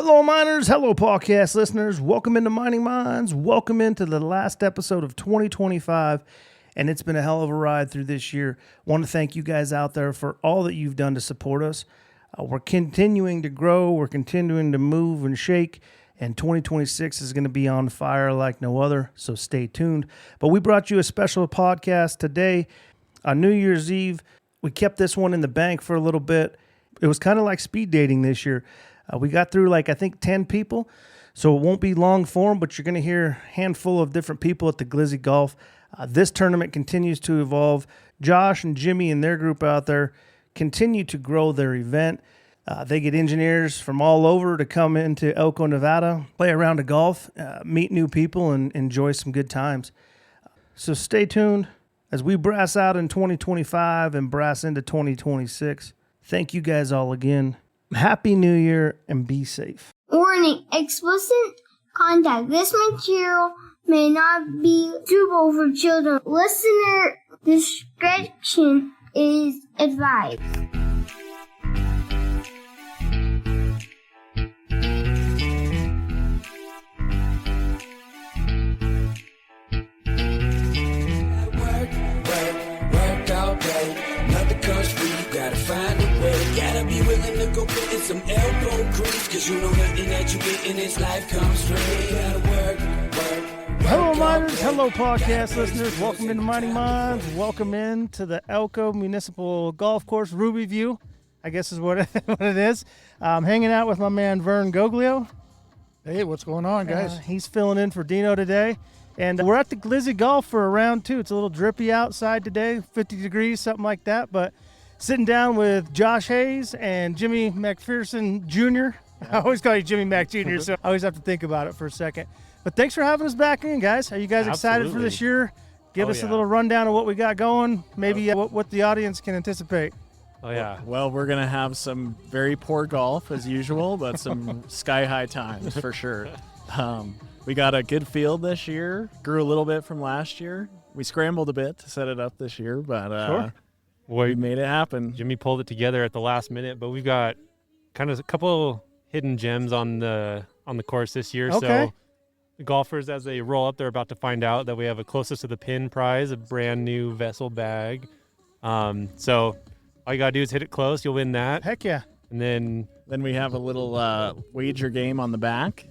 Hello, miners. Hello, podcast listeners. Welcome into Mining Minds. Welcome into the last episode of 2025. And it's been a hell of a ride through this year. Want to thank you guys out there for all that you've done to support us. We're continuing to grow. We're continuing to move and shake. And 2026 is going to be on fire like no other. So stay tuned. But we brought you a special podcast today on New Year's Eve. We kept this one in the bank for a little bit. It was kind of like speed dating this year. We got through I think 10 people, so it won't be long form, but you're going to hear a handful of different people at the Glizzy Golf. This tournament continues to evolve. Josh and Jimmy and their group out there continue to grow their event. They get engineers from all over to come into Elko, Nevada, play around a golf, meet new people, and enjoy some good times. So stay tuned as we brass out in 2025 and brass into 2026. Thank you guys all again. Happy New Year and be safe. Warning, explicit content. This material may not be suitable for children. Listener discretion is advised. Work all day. Nothing comes free. Gotta find a way. Gotta be willing to go put in some elbow grease. Cause you know nothing that you get in this life comes free. Gotta work. Hello, miners. Hello, podcast listeners. Welcome into Mining Minds. Welcome into the Elko Municipal Golf Course Ruby View, I guess is what it is. Hanging out with my man Vern Goglio. Hey, what's going on, guys? He's filling in for Dino today. And we're at the Glizzy Golf for a round two. It's a little drippy outside today, 50 degrees, something like that. But sitting down with Josh Hayes and Jimmy Macpherson Jr. I always call you Jimmy Mac Jr., so I always have to think about it for a second. But thanks for having us back in, guys. Are you guys excited for this year? Give us a little rundown of what we got going, maybe what the audience can anticipate. Oh, yeah. Well, we're going to have some very poor golf, as usual, but some sky-high times for sure. We got a good field this year. Grew a little bit from last year. We scrambled a bit to set it up this year, but we made it happen. Jimmy pulled it together at the last minute, but we've got kind of a couple hidden gems on the course this year. Okay. So the golfers, as they roll up, they're about to find out that we have a closest to the pin prize, a brand new vessel bag. So all you got to do is hit it close. You'll win that. Heck yeah. And then we have a little wager game on the back.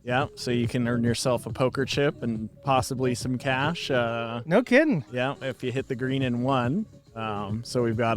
Yeah, so you can earn yourself a poker chip and possibly some cash. No kidding. Yeah, if you hit the green in one. So we've got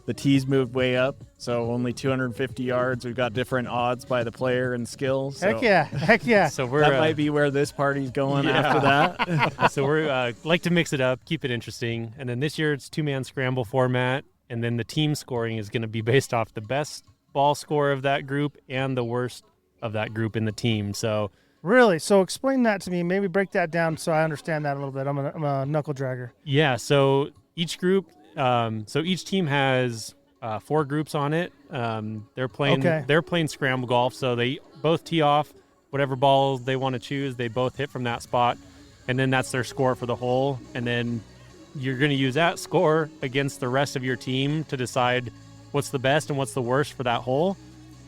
the tees moved way up, so only 250 yards. We've got different odds by the player and skills. So Heck yeah. so we're that might be where this party's going after that. so we're like to mix it up, keep it interesting. And then this year it's two-man scramble format, and then the team scoring is going to be based off the best ball score of that group and the worst of that group in the team. So Really? So explain that to me. Maybe break that down so I understand that a little bit. I'm a knuckle dragger. Yeah, so each group, so each team has 4 groups on it. They're playing scramble golf, so they both tee off whatever balls they want to choose. They both hit from that spot, and then that's their score for the hole. And then you're going to use that score against the rest of your team to decide what's the best and what's the worst for that hole.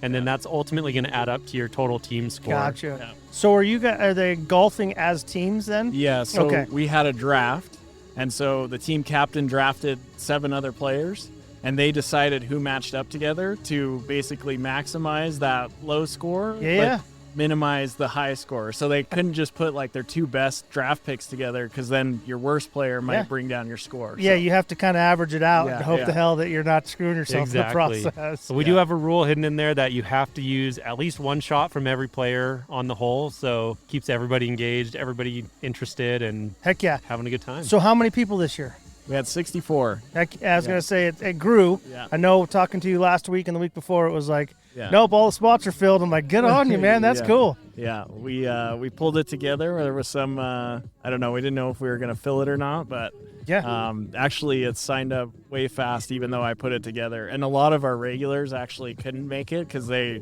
And then that's ultimately going to add up to your total team score. Gotcha. Yeah. So are they golfing as teams then? Yeah, so Okay. we had a draft, and so the team captain drafted 7 other players, and they decided who matched up together to basically maximize that low score, Yeah. but minimize the high score. So they couldn't just put like their 2 best draft picks together, because then your worst player might bring down your score. Yeah, So- you have to kind of average it out Yeah, and hope yeah. to hell that you're not screwing yourself Exactly. in the process. So we do have a rule hidden in there that you have to use at least 1 shot from every player on the hole. So keeps everybody engaged, everybody interested, and Heck yeah. having a good time. So how many people this year? We had 64. I was going to say it grew. Yeah. I know talking to you last week and the week before, it was like, Yeah. nope, all the spots are filled. I'm like, good on you, man. That's Yeah. cool. Yeah, we pulled it together. There was some, I don't know, we didn't know if we were going to fill it or not, but Yeah. actually it signed up way fast, even though I put it together. And a lot of our regulars actually couldn't make it because they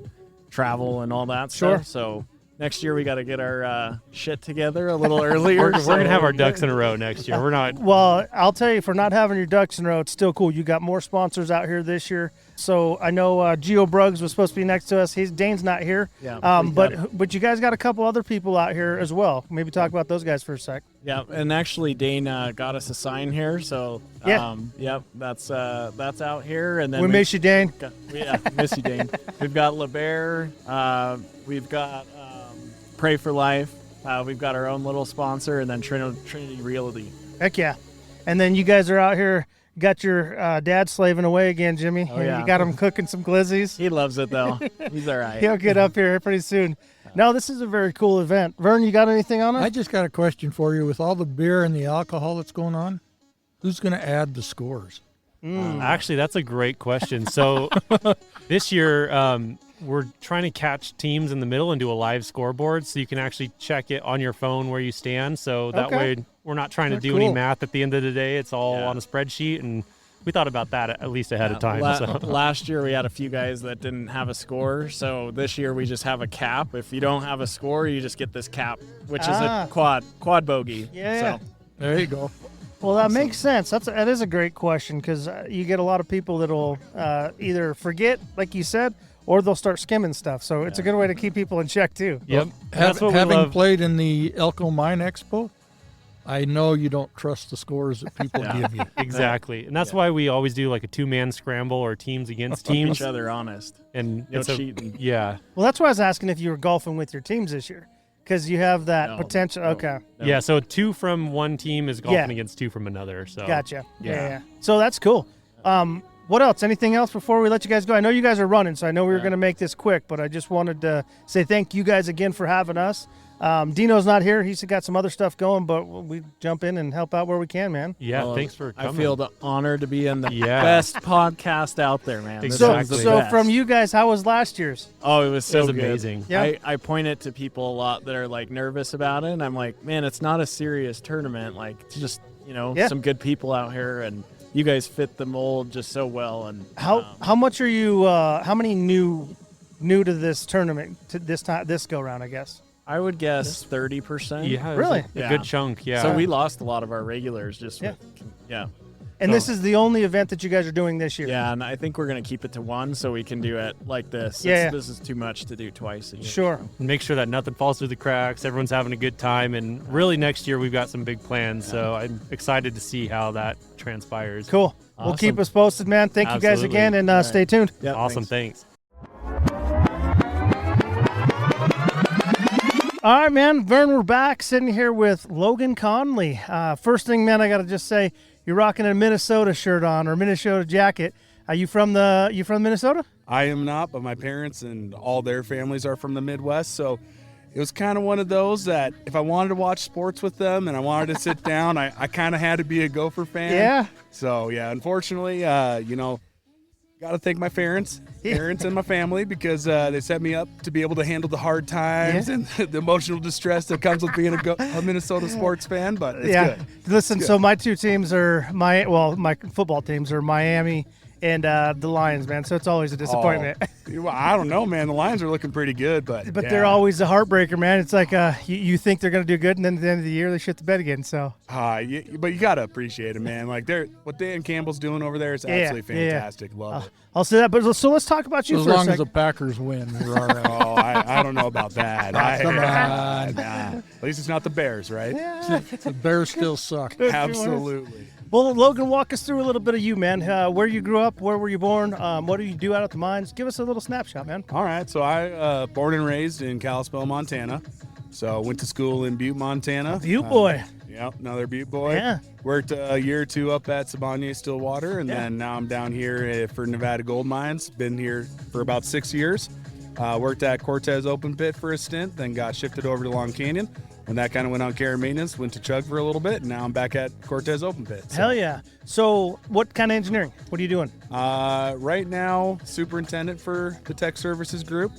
travel and all that Sure. stuff. So next year we got to get our shit together a little earlier. We're going to have our ducks in a row next year. We're not. Well, I'll tell you, for not having your ducks in a row, it's still cool. You got more sponsors out here this year. So I know Geo Bruggs was supposed to be next to us. Dane's not here. Yeah. But you guys got a couple other people out here as well. Maybe talk about those guys for a sec. Yeah, and actually Dane got us a sign here, so yep, that's out here, and then we miss you, Dane. Miss you, Dane. We've got LeBear, we've got Pray for Life, we've got our own little sponsor, and then Trinity Realty. Heck yeah! And then you guys are out here. Got your dad slaving away again, Jimmy. Oh, yeah. You got him cooking some glizzies. He loves it though. He's all right. He'll get up here pretty soon. No, this is a very cool event. Vern, you got anything on it? I just got a question for you. With all the beer and the alcohol that's going on, who's going to add the scores? Actually, that's a great question. So this year, we're trying to catch teams in the middle and do a live scoreboard, so you can actually check it on your phone where you stand. So that way we're not trying to do any math at the end of the day. It's all on a spreadsheet, and we thought about that at least ahead of time. Last year we had a few guys that didn't have a score, so this year we just have a cap. If you don't have a score, you just get this cap, which is a quad bogey. Yeah. So. There you go. Well, that makes sense. That is a great question, because you get a lot of people that'll either forget, like you said, or they'll start skimming stuff. So it's a good way to keep people in check too. Yep. Having played in the Elko Mine Expo, I know you don't trust the scores that people give you. Exactly. And that's why we always do like a 2-man scramble or teams against teams. Keep each other honest. And no cheating. Yeah. Well, that's why I was asking if you were golfing with your teams this year, because you have that potential. Okay. No. Yeah. So 2 from one team is golfing against 2 from another. So Gotcha. Yeah. So that's cool. What else? Anything else before we let you guys go? I know you guys are running, so I know we were going to make this quick, but I just wanted to say thank you guys again for having us. Dino's not here. He's got some other stuff going, but we jump in and help out where we can, man. Yeah, well, thanks for coming. I feel the honor to be in the best podcast out there, man. Exactly. So from you guys, how was last year's? Oh, it was so good. Amazing. Yeah. I point it to people a lot that are like nervous about it, and I'm like, man, it's not a serious tournament. Like, it's just, some good people out here, and you guys fit the mold just so well. And how much are you? How many new to this tournament this go round? I guess I would guess 30%. Yeah, really, a good chunk. Yeah. So we lost a lot of our regulars. Just And this is the only event that you guys are doing this year. Yeah, and I think we're going to keep it to one so we can do it like this. Yeah. This is too much to do twice a year. Sure. Make sure that nothing falls through the cracks. Everyone's having a good time. And really next year we've got some big plans. So I'm excited to see how that transpires. Cool. Awesome. Well, keep us posted, man. Thank you guys again, and stay tuned. Yep, awesome. Thanks. All right, man. Vern, we're back sitting here with Logan Connolly. First thing, man, I got to just say, you're rocking a Minnesota shirt on, or Minnesota jacket. Are you from Minnesota? I am not, but my parents and all their families are from the Midwest, so it was kind of one of those that if I wanted to watch sports with them and I wanted to sit down, I kind of had to be a Gopher fan. Yeah. So, yeah, unfortunately, got to thank my parents and my family, because they set me up to be able to handle the hard times and the emotional distress that comes with being a Minnesota sports fan, but it's good. Listen, so my two teams are my football teams are Miami and the Lions, man. So it's always a disappointment. Well, I don't know, man. The Lions are looking pretty good, but they're always a heartbreaker, man. It's like you think they're going to do good, and then at the end of the year they shit the bed again. So, but you got to appreciate it, man. Like what Dan Campbell's doing over there is absolutely fantastic. Love it. I'll say that, but so let's talk about you as for a long second. as the Packers win, we're all right. Oh, I don't know about that. Come on. At least it's not the Bears, right? Yeah. The Bears still suck. Absolutely. Well, Logan, walk us through a little bit of you, man. Where you grew up, where were you born, what do you do out at the mines? Give us a little snapshot, man. All right, so I born and raised in Kalispell, Montana. So went to school in Butte, Montana. Butte boy. Yep, another Butte boy. Yeah. Worked a year or two up at Samardzic Stillwater, and then now I'm down here for Nevada Gold Mines. Been here for about 6 years. Worked at Cortez Open Pit for a stint, then got shifted over to Long Canyon. When that kind of went on care and maintenance, went to Chug for a little bit, and now I'm back at Cortez Open Pit. So. Hell yeah. So what kind of engineering? What are you doing? Right now, superintendent for the tech services group.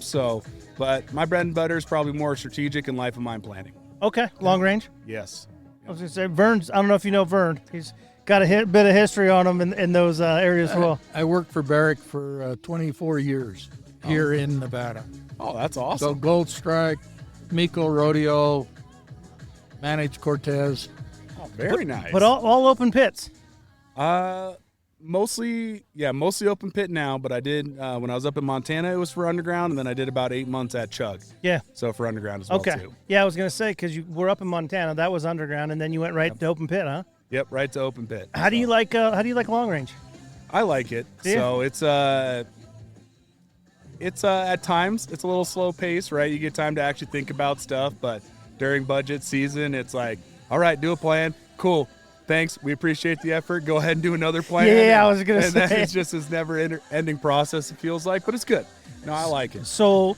But my bread and butter is probably more strategic and life of mine planning. Okay. Long range? Yes. I was going to say, Vern's, I don't know if you know Vern. He's got a bit of history on him in those areas as well. I worked for Barrick for 24 years here in Nevada. Oh, that's awesome. So Gold Strike, Miko Rodeo, managed Cortez. Oh, very nice. But all open pits. Mostly open pit now, but I did, when I was up in Montana, it was for underground, and then I did about 8 months at Chug. Yeah. So for underground as well, too. Yeah, I was going to say, because you were up in Montana, that was underground, and then you went right to open pit, huh? Yep, right to open pit. How do you like long range? I like it. Yeah. So it's at times it's a little slow pace, right? You get time to actually think about stuff, but during budget season, it's like, all right, do a plan. Cool. Thanks. We appreciate the effort. Go ahead and do another plan. Yeah, I was going to say. And then it's just this never-ending process, it feels like, but it's good. No, I like it. So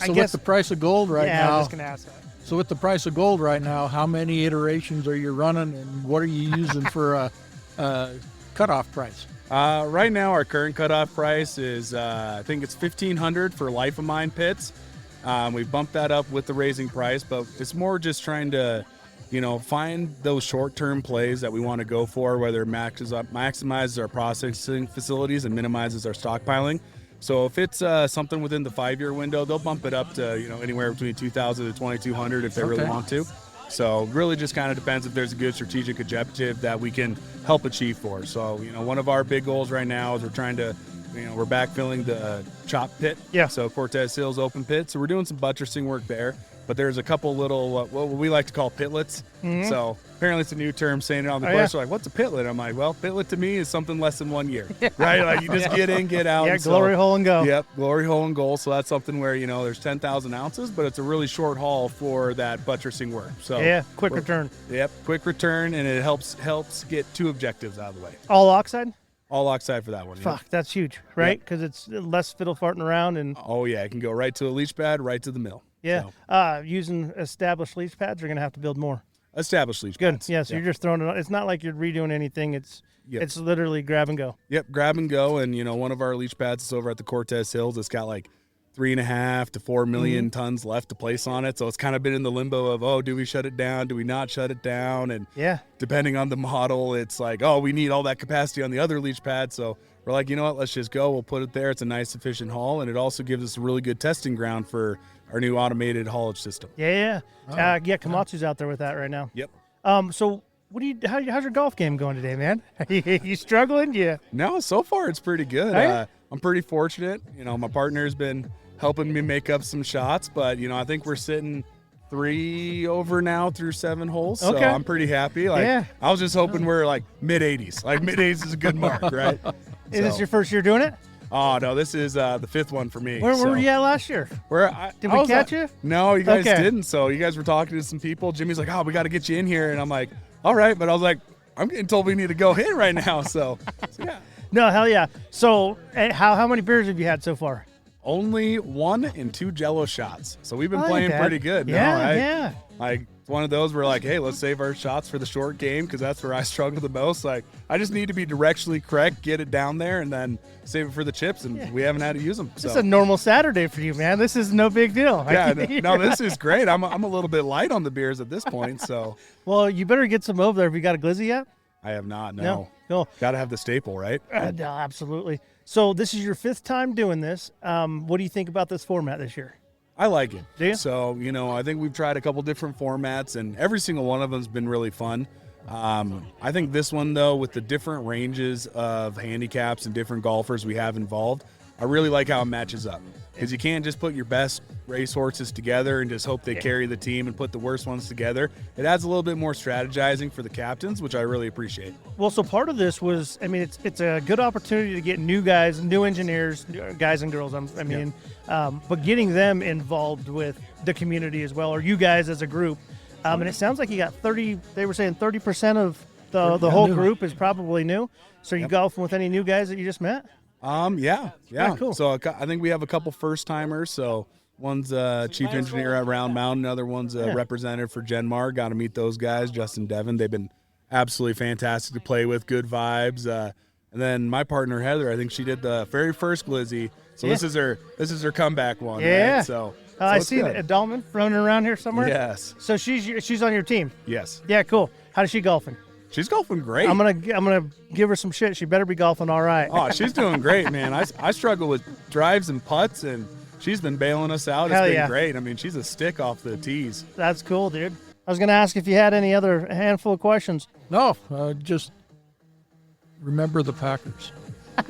I guess with the price of gold right I now, was just going to ask that. so with the price of gold right now, how many iterations are you running, and what are you using for a cutoff price? Right now, our current cutoff price is, I think it's $1,500 for life of mine pits. We bumped that up with the raising price, but it's more just trying to, find those short-term plays that we want to go for, whether it maximizes our processing facilities and minimizes our stockpiling. So if it's something within the 5-year window, they'll bump it up to, anywhere between $2,000 to $2,200 if they really want to. So really just kind of depends if there's a good strategic objective that we can help achieve for. So, one of our big goals right now is we're trying to, we're backfilling the chop pit. Yeah. So Cortez Hills open pit. So we're doing some buttressing work there. But there's a couple little, what we like to call pitlets. Mm-hmm. So apparently it's a new term saying it on the course. They're like, what's a pitlet? I'm like, well, pitlet to me is something less than 1 year, right? Like you just get in, get out. Yeah, and glory hole and go. Yep, glory hole and goal. So that's something where, there's 10,000 ounces, but it's a really short haul for that buttressing work. So Yeah, quick return. Yep, quick return, and it helps get 2 objectives out of the way. All oxide? All oxide for that one. Fuck, that's huge, right? Because it's less fiddle farting around and Oh, yeah, it can go right to a leach pad, right to the mill. yeah. So, Using established leach pads, you're gonna have to build more. established leach Good. pads. Yeah, so you're just throwing it on. It's not like you're redoing anything. It's literally grab and go. Yep, grab and go. And, one of our leach pads is over at the Cortez Hills. It's got like 3.5 to 4 million tons left to place on it. So it's kind of been in the limbo of, do we shut it down? Do we not shut it down? And depending on the model, it's like, we need all that capacity on the other leach pad. So we're like, you know what, let's just go. We'll put it there. It's a nice, efficient haul. And it also gives us a really good testing ground for our new automated haulage system. Yeah. Komatsu's out there with that right now. Yep. So how's your golf game going today, man? You struggling? Yeah. No, so far it's pretty good. I'm pretty fortunate. My partner's been helping me make up some shots, but I think we're sitting 3 over now through 7 holes. So Okay. I'm pretty happy. I was just hoping we're like mid 80s. Like mid 80s is a good mark, right? Is this your first year doing it? Oh no, this is the 5th one for me. Where were you at last year? Did we catch you? No, you guys Okay. didn't. So you guys were talking to some people. Jimmy's like, we got to get you in here, and I'm like, all right, but I was like, I'm getting told we need to go hit right now. So yeah. No, hell yeah. So how many beers have you had so far? Only 1 and 2 Jello shots. So we've been Oh, playing okay. pretty good. Yeah. Like one of those where like, hey, let's save our shots for the short game because that's where I struggle the most. Like I just need to be directionally correct, get it down there, and then save it for the chips. And we haven't had to use them. So. It's a normal Saturday for you, man. This is no big deal. Yeah, no, this is great. I'm a little bit light on the beers at this point. So Well, you better get some over there. Have you got a glizzy yet? I have not. No. Cool. Got to have the staple, right? No, absolutely. So this is your 5th time doing this. What do you think about this format this year? I like it. Do you? So, I think we've tried a couple different formats, and every single one of them has been really fun. I think this one, though, with the different ranges of handicaps and different golfers we have involved, I really like how it matches up. Because you can't just put your best racehorses together and just hope they carry the team and put the worst ones together. It adds a little bit more strategizing for the captains, which I really appreciate. Well, so part of this was, it's a good opportunity to get new guys, new engineers, guys and girls, but getting them involved with the community as well, or you guys as a group. And it sounds like you got 30, they were saying 30% of the whole group is probably new. So are you golfing with any new guys that you just met? Yeah. Cool. So I think we have a couple first timers. So one's chief engineer at Round Mountain, another one's a representative for Genmar. Got to meet those guys, Justin Devon. They've been absolutely fantastic to play with, good vibes. And then my partner Heather, I think she did the very first Glizzy. So this is her comeback one. Yeah. Right? So I it's see good. a Dahlman running around here somewhere. Yes. So she's on your team. Yes. Yeah, cool. How's she golfing? She's golfing great. I'm gonna give her some shit. She better be golfing all right. Oh, she's doing great, man. I struggle with drives and putts, and she's been bailing us out. Hell It's been yeah. great. I mean, she's a stick off the tees. That's cool, dude. I was going to ask if you had any other handful of questions. No, just remember the Packers.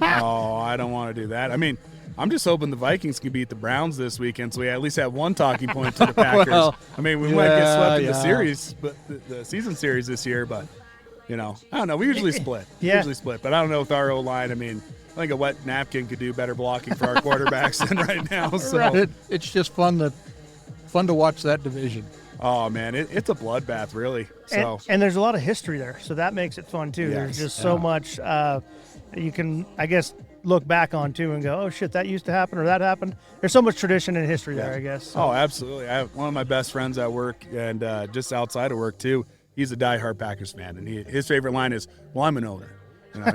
Oh, I don't want to do that. I mean, I'm just hoping the Vikings can beat the Browns this weekend, so we at least have one talking point to the Packers. Well, I mean, we might get swept in the yeah. series, but the season series this year. But I don't know. We usually split. Yeah. But I don't know with our O-line. I mean, I think a wet napkin could do better blocking for our quarterbacks than right now. So, It's just fun to watch that division. oh man, it's a bloodbath, really. So And there's a lot of history there, so that makes it fun too. There's Yes, just so much you can, I guess, look back on too and go, oh shit, that used to happen or that happened. There's so much tradition and history there, I guess. So. Oh, absolutely. I have one of my best friends at work and just outside of work too. He's a diehard Packers fan, and his favorite line is, "Well, I'm an owner."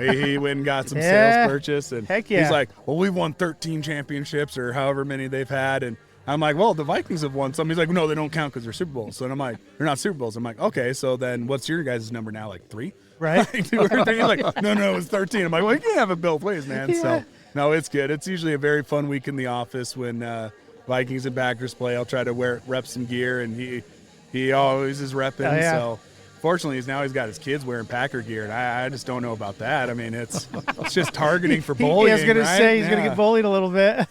He went and got some Yeah. sales purchase, and Heck yeah. he's like, "Well, we've won 13 championships or however many they've had," and I'm like, "Well, the Vikings have won some." He's like, "No, they don't count because they're Super Bowls." So I'm like, "They're not Super Bowls." I'm like, "Okay, so then what's your guys' number now? Like 3?" Right? Like 2 or 3? He's like, "No, it's 13." I'm like, "Well, you can't have it both ways, man." Yeah. So no, it's good. It's usually a very fun week in the office when Vikings and Packers play. I'll try to rep some gear, and he always is repping. Oh, yeah. So fortunately, he's got his kids wearing Packer gear, and I just don't know about that. I mean, it's just targeting for bullying. I was going to right? say he's going to Yeah. get bullied a little bit.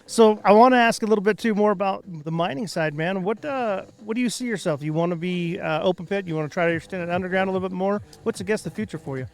So I want to ask a little bit too more about the mining side, man. What do you see yourself? You want to be open pit? You want to try to extend it underground a little bit more? What's, I guess, the future for you?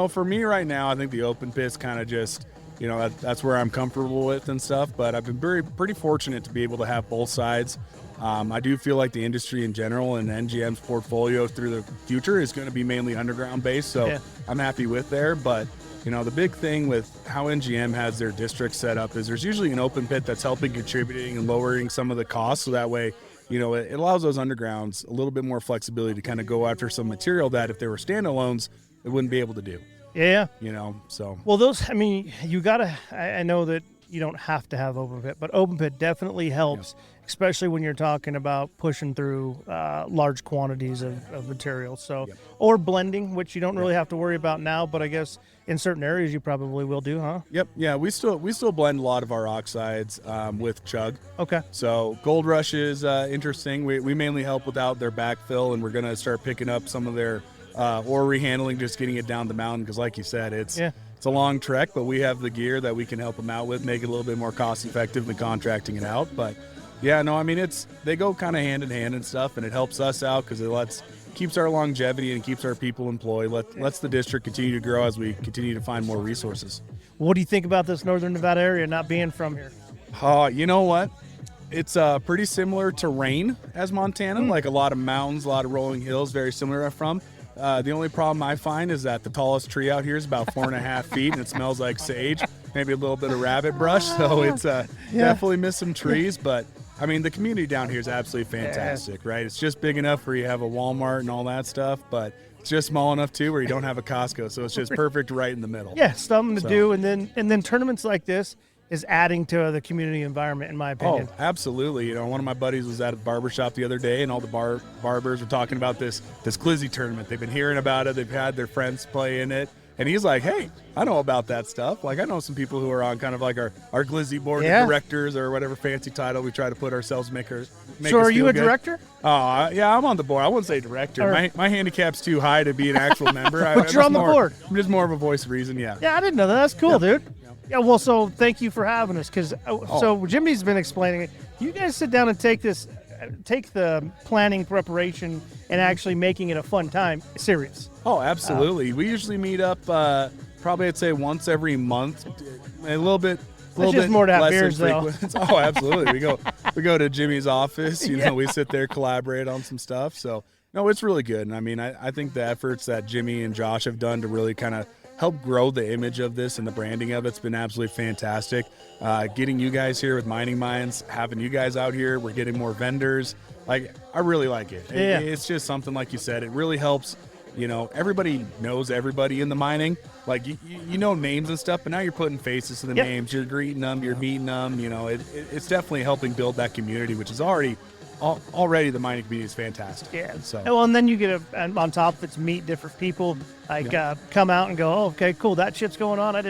For me right now, I think the open pit's kind of just, that's where I'm comfortable with and stuff. But I've been pretty fortunate to be able to have both sides. I do feel like the industry in general and NGM's portfolio through the future is going to be mainly underground based. So Yeah. I'm happy with there. But, the big thing with how NGM has their district set up is there's usually an open pit that's helping contributing and lowering some of the costs. So that way, it allows those undergrounds a little bit more flexibility to kind of go after some material that if they were standalones, they wouldn't be able to do. Yeah. So. Well, you got to, I know that you don't have to have open pit, but open pit definitely helps, especially when you're talking about pushing through large quantities of material. So, or blending, which you don't really have to worry about now, but I guess in certain areas you probably will do, huh? Yep. Yeah, we still blend a lot of our oxides with chug. Okay. So Gold Rush is interesting. We mainly help without their backfill, and we're going to start picking up some of their ore rehandling, just getting it down the mountain, because like you said, it's a long trek, but we have the gear that we can help them out with, make it a little bit more cost effective than contracting it out. But yeah, no, I mean, they go kind of hand in hand and stuff, and it helps us out because it keeps our longevity and keeps our people employed, lets the district continue to grow as we continue to find more resources. What do you think about this northern Nevada area not being from here? You know what? It's pretty similar terrain as Montana, like a lot of mountains, a lot of rolling hills, very similar where I'm from. The only problem I find is that the tallest tree out here is about 4.5 feet, and it smells like sage, maybe a little bit of rabbit brush. So it's definitely miss some trees, but I mean, the community down here is absolutely fantastic, right? It's just big enough where you have a Walmart and all that stuff, but it's just small enough too where you don't have a Costco, so it's just perfect right in the middle. Yeah, something to do, and then tournaments like this is adding to the community environment, in my opinion. Oh, absolutely. One of my buddies was at a barbershop the other day, and all the barbers were talking about this Glizzy tournament. They've been hearing about it. They've had their friends play in it. And he's like, hey, I know about that stuff. Like, I know some people who are on kind of like our Glizzy board of directors or whatever fancy title we try to put ourselves, make So are you a good. director? Oh, yeah, I'm on the board. I wouldn't say director. My handicap's too high to be an actual member. But you're on the board. I'm just more of a voice of reason, yeah. Yeah, I didn't know that. That's cool, dude. Yeah, well, so thank you for having us, because so Jimmy's been explaining it. You guys sit down and take the planning, preparation, and actually making it a fun time serious. Oh, absolutely. We usually meet up probably, I'd say, once every month, a little bit. It's just more to have beers, though. Oh, absolutely. We go to Jimmy's office. We sit there, collaborate on some stuff. So, no, it's really good. And I mean, I think the efforts that Jimmy and Josh have done to really kind of help grow the image of this and the branding of it's been absolutely fantastic. Getting you guys here with Mining Minds, having you guys out here, we're getting more vendors. Like, I really like it. Yeah. It's just something, like you said, it really helps. Everybody knows everybody in the mining. Like, you know names and stuff, but now you're putting faces to the names. You're greeting them, you're meeting them. It's definitely helping build that community, which is already the mining community is fantastic. Yeah. So. Well, and then you get on top of it to meet different people, come out and go, oh, okay, cool, that shit's going on. I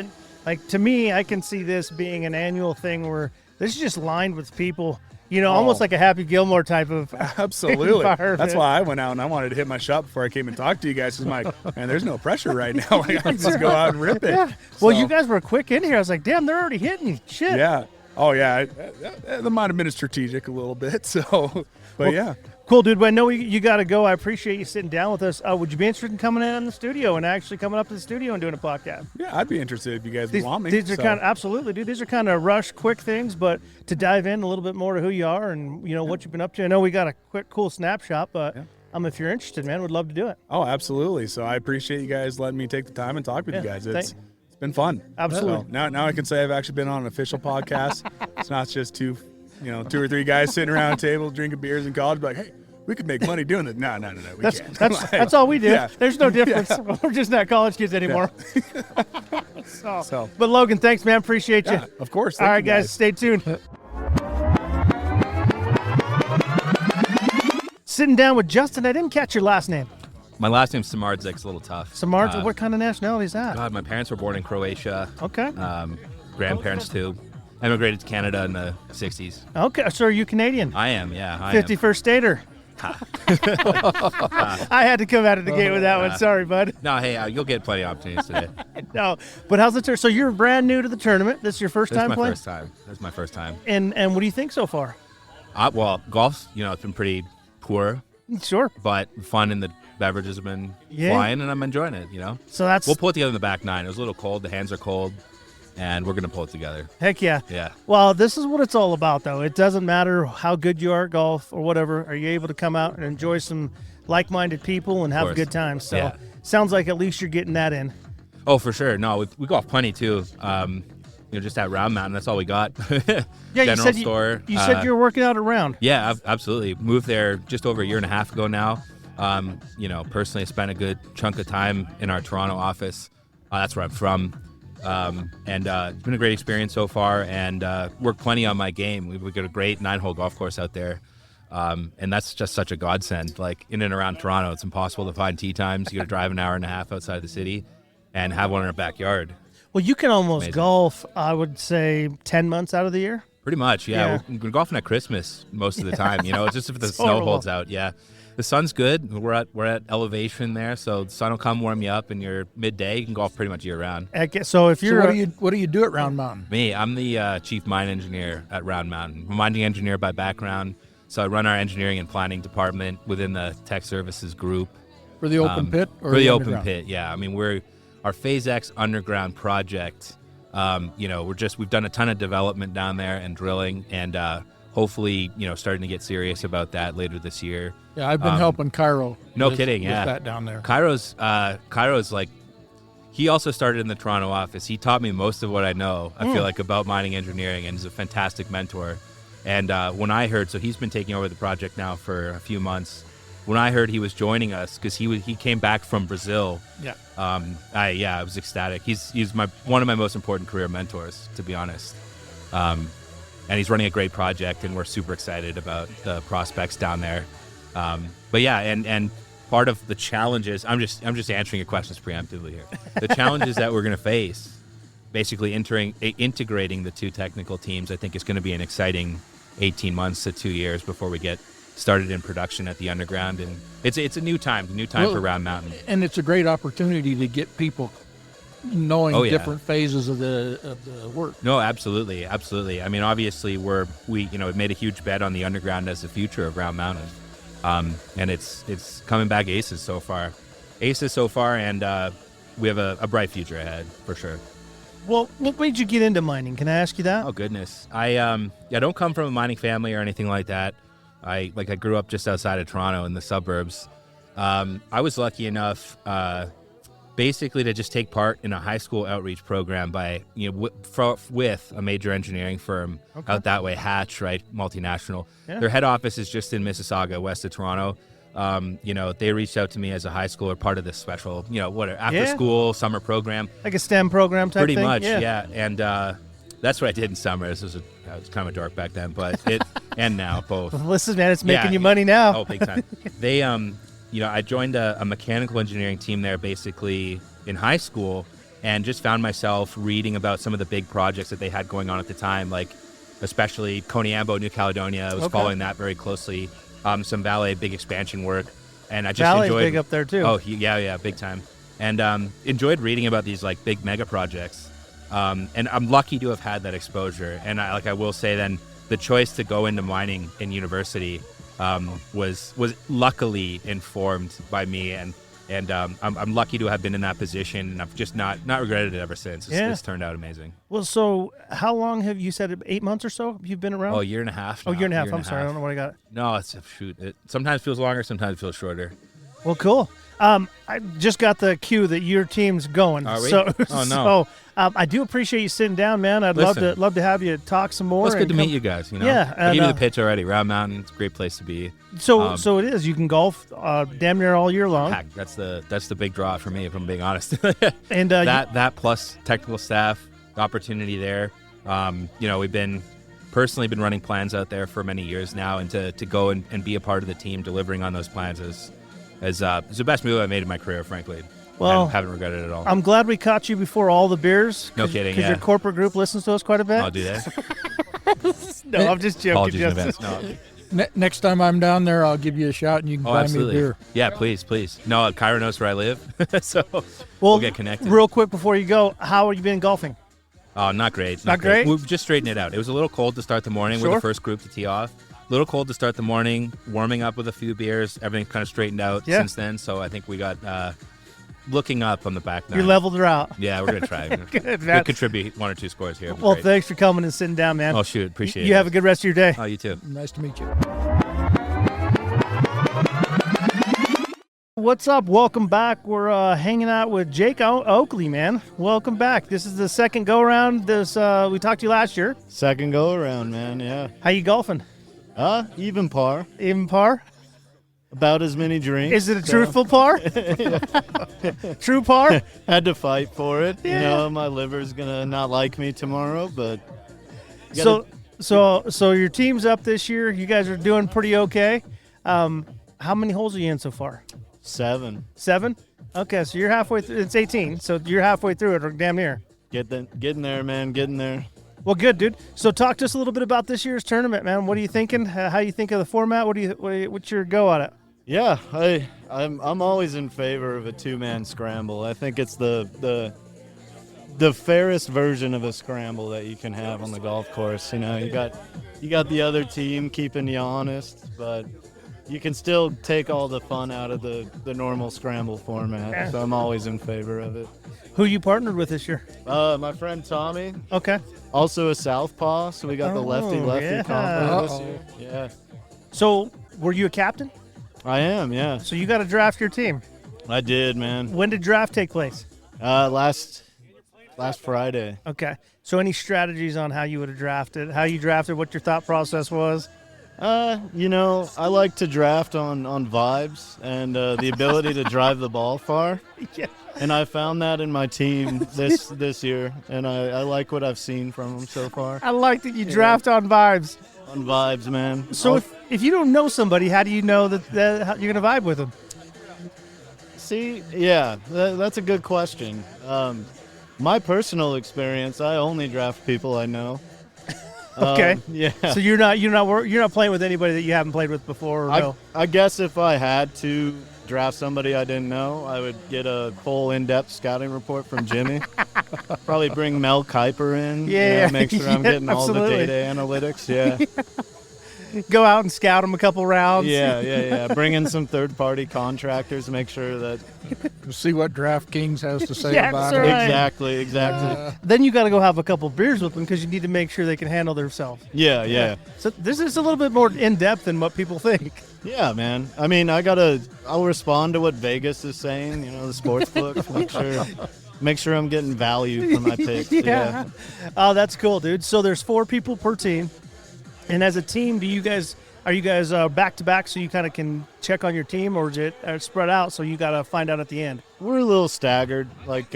Like, to me, I can see this being an annual thing where this is just lined with people, almost like a Happy Gilmore type of Absolutely. environment. That's why I went out and I wanted to hit my shop before I came and talked to you guys. Because I'm like, man, there's no pressure right now. Like, I can just go out and rip it. Yeah. Well, you guys were quick in here. I was like, damn, they're already hitting shit. Yeah. Oh, yeah. That might have been strategic a little bit. So, but yeah. Cool, dude. Well, I know you got to go. I appreciate you sitting down with us. Would you be interested in coming in the studio and actually coming up to the studio and doing a podcast? Yeah, I'd be interested if you guys want me. These are absolutely, dude. These are kind of rush, quick things, but to dive in a little bit more to who you are and what you've been up to. I know we got a quick, cool snapshot, but if you're interested, man, would love to do it. Oh, absolutely. So I appreciate you guys letting me take the time and talk with you guys. It's been fun. Absolutely. So now I can say I've actually been on an official podcast. It's not just two or three guys sitting around a table drinking beers in college, like, hey, we could make money doing this. No, we can't. That's all we do. Yeah. There's no difference. Yeah. We're just not college kids anymore. Yeah. So. But Logan, thanks, man. Appreciate you. Of course. All right, guys, stay tuned. Sitting down with Justin. I didn't catch your last name. My last name's Samardzic. It's a little tough. Samardzic. What kind of nationality is that? God, my parents were born in Croatia. Okay. Grandparents too. Emigrated to Canada in the 60s. Okay, so are you Canadian? I am, yeah. 51st stater. I had to come out of the gate with that one. Sorry, bud. No, hey, you'll get plenty of opportunities today. No, but how's the tournament? So you're brand new to the tournament. This is your first time playing? This is my first time. And what do you think so far? Well, golf, it's been pretty poor. Sure. But fun, and the beverages have been flying, and I'm enjoying it, So we'll pull it together in the back nine. It was a little cold. The hands are cold. And we're going to pull it together. Heck yeah. Yeah. Well, this is what it's all about, though. It doesn't matter how good you are at golf or whatever. Are you able to come out and enjoy some like-minded people and have a good time? So sounds like at least you're getting that in. Oh, for sure. No, we golf plenty, too. Just at Round Mountain, that's all we got. General store. You said you were working out at Round. Yeah, absolutely. Moved there just over a year and a half ago now. Personally, I spent a good chunk of time in our Toronto office. That's where I'm from. It's been a great experience so far, and worked plenty on my game. We've got a great 9-hole golf course out there, and that's just such a godsend. Like, in and around Toronto, it's impossible to find tee times. You got to drive an hour and a half outside the city and have one in our backyard. Well, you can almost golf, I would say, 10 months out of the year. Pretty much, yeah. We're golfing at Christmas most of the time. It's just if the snow holds out. Yeah. The sun's good. We're at elevation there, so the sun will come warm you up, and you're midday. You can golf pretty much year round. So if you're, what do you do at Round Mountain? Me, I'm the chief mine engineer at Round Mountain. I'm a mining engineer by background, so I run our engineering and planning department within the tech services group. For the open pit? Or for the open pit, yeah. I mean, our Phase X underground project. We've done a ton of development down there and drilling, and hopefully, starting to get serious about that later this year. Yeah, I've been helping Cairo. No kidding, with that down there. Cairo's like, he also started in the Toronto office. He taught me most of what I know, I feel like, about mining engineering, and is a fantastic mentor. And when I heard, so he's been taking over the project now for a few months. When I heard he was joining us, because he came back from Brazil. Yeah. I was ecstatic. He's one of my most important career mentors, to be honest. And he's running a great project, and we're super excited about the prospects down there. But yeah, and part of the challenges, I'm just answering your questions preemptively here. The challenges that we're going to face, basically integrating the two technical teams, I think is going to be an exciting 18 months to 2 years before we get started in production at the underground. And it's a new time for Round Mountain. And it's a great opportunity to get people knowing different phases of the work. No, absolutely. I mean, obviously we made a huge bet on the underground as the future of Round Mountain. And it's coming back aces so far, and we have a bright future ahead for sure. Well, what made you get into mining? Can I ask you that? Oh goodness, I don't come from a mining family or anything like that. I grew up just outside of Toronto in the suburbs. I was lucky enough, basically, to just take part in a high school outreach program by with a major engineering firm out that way, Hatch, right, multinational. Yeah. Their head office is just in Mississauga, west of Toronto. They reached out to me as a high schooler, part of this special, after school summer program, like a STEM program type pretty thing. Much, yeah. And that's what I did in summer. I was kind of a dork back then, but it and now both. Well, listen, man, it's making you money now. Oh, big time. They I joined a mechanical engineering team there basically in high school, and just found myself reading about some of the big projects that they had going on at the time, like especially Koniambo, New Caledonia. I was following that very closely. Some Valet big expansion work, and I just Valet's enjoyed. big up there too. Oh, yeah, big time. And enjoyed reading about these like big mega projects. And I'm lucky to have had that exposure. And I will say then the choice to go into mining in university was luckily informed by me, and I'm lucky to have been in that position, and I've just not regretted it ever since. It's turned out amazing. Well, so how long have you said, 8 months or so you've been around? Oh, a year and a half now. Oh, year and a half. I'm sorry. I don't know what I got. No, it sometimes feels longer, sometimes feels shorter. Well, cool. I just got the cue that your team's going. Are we? So, Oh, no. So I do appreciate you sitting down, man. I'd love to have you talk some more. Well, it's good to meet you guys. Yeah, I gave you the pitch already. Round Mountain, it's a great place to be. So it is. You can golf damn near all year long. Heck, that's the big draw for me, if I'm being honest. And that plus technical staff, opportunity there. We've personally been running plans out there for many years now, and to go and be a part of the team delivering on those plans is the best move I made in my career, frankly. Well, haven't regretted it at all. I'm glad we caught you before all the beers. No kidding, Because your corporate group listens to us quite a bit. Oh, do they? No, I'm just joking. Apologies in advance. No. Next time I'm down there, I'll give you a shot and you can buy absolutely. me a beer. Yeah, please. No, Kyra knows where I live, so we'll get connected. Real quick before you go, how have you been golfing? Oh, not great. Not great? We've just straightened it out. It was a little cold to start the morning. Sure. We're the first group to tee off. A little cold to start the morning, warming up with a few beers. Everything's kind of straightened out since then, so I think we got looking up on the back nine. You leveled her out. Yeah, we're going to try. Good, We'll contribute 1 or 2 scores here. Well, thanks for coming and sitting down, man. Oh, shoot. Appreciate it. You have a good rest of your day. Oh, you too. Nice to meet you. What's up? Welcome back. We're hanging out with Jake Oakley, man. Welcome back. This is the second go-around. We talked to you last year. Second go-around, man, yeah. How you golfing? Even par. Even par? About as many drinks. Is it a truthful par? True par? Had to fight for it. Yeah. You know, my liver's gonna not like me tomorrow, but So your team's up this year. You guys are doing pretty okay. How many holes are you in so far? 7. 7? Okay, so you're halfway through. It's 18, so you're halfway through it, or damn near. Getting there, man. Getting there. Well, good, dude. So talk to us a little bit about this year's tournament, man. What are you thinking? How you think of the format? What's your go on it? Yeah, I'm always in favor of a 2-man scramble. I think it's the fairest version of a scramble that you can have on the golf course. You know, you got the other team keeping you honest, but you can still take all the fun out of the normal scramble format. Yeah. So I'm always in favor of it. Who you partnered with this year? My friend Tommy. Okay. Also a southpaw, so we got the lefty combo this year. Yeah. So were you a captain? I am, yeah. So you got to draft your team. I did, man. When did draft take place? Last Friday. Okay. So any strategies on how you would have drafted, what your thought process was? I like to draft on vibes and the ability to drive the ball far. Yeah. And I found that in my team this year, and I like what I've seen from them so far. I like that you draft on vibes. On vibes, man. So if you don't know somebody, how do you know that you're going to vibe with them? See, yeah, that's a good question. My personal experience, I only draft people I know. Okay. Yeah. So you're not playing with anybody that you haven't played with before, or no? I guess if I had to draft somebody I didn't know, I would get a full in-depth scouting report from Jimmy. Probably bring Mel Kiper in. Yeah. Make sure I'm getting absolutely. all the data analytics. Yeah. Go out and scout them a couple rounds. Yeah. Bring in some third-party contractors to make sure that. See what DraftKings has to say Yeah, about that's it. right. Exactly. Then you got to go have a couple beers with them because you need to make sure they can handle themselves. Yeah. So this is a little bit more in depth than what people think. Yeah, man. I mean, I'll respond to what Vegas is saying. You know, the sports book. Make sure I'm getting value for my picks. Yeah. Oh, that's cool, dude. So there's 4 people per team, and as a team, are you guys back to back so you kind of can check on your team, or is it spread out so you got to find out at the end? We're a little staggered. Like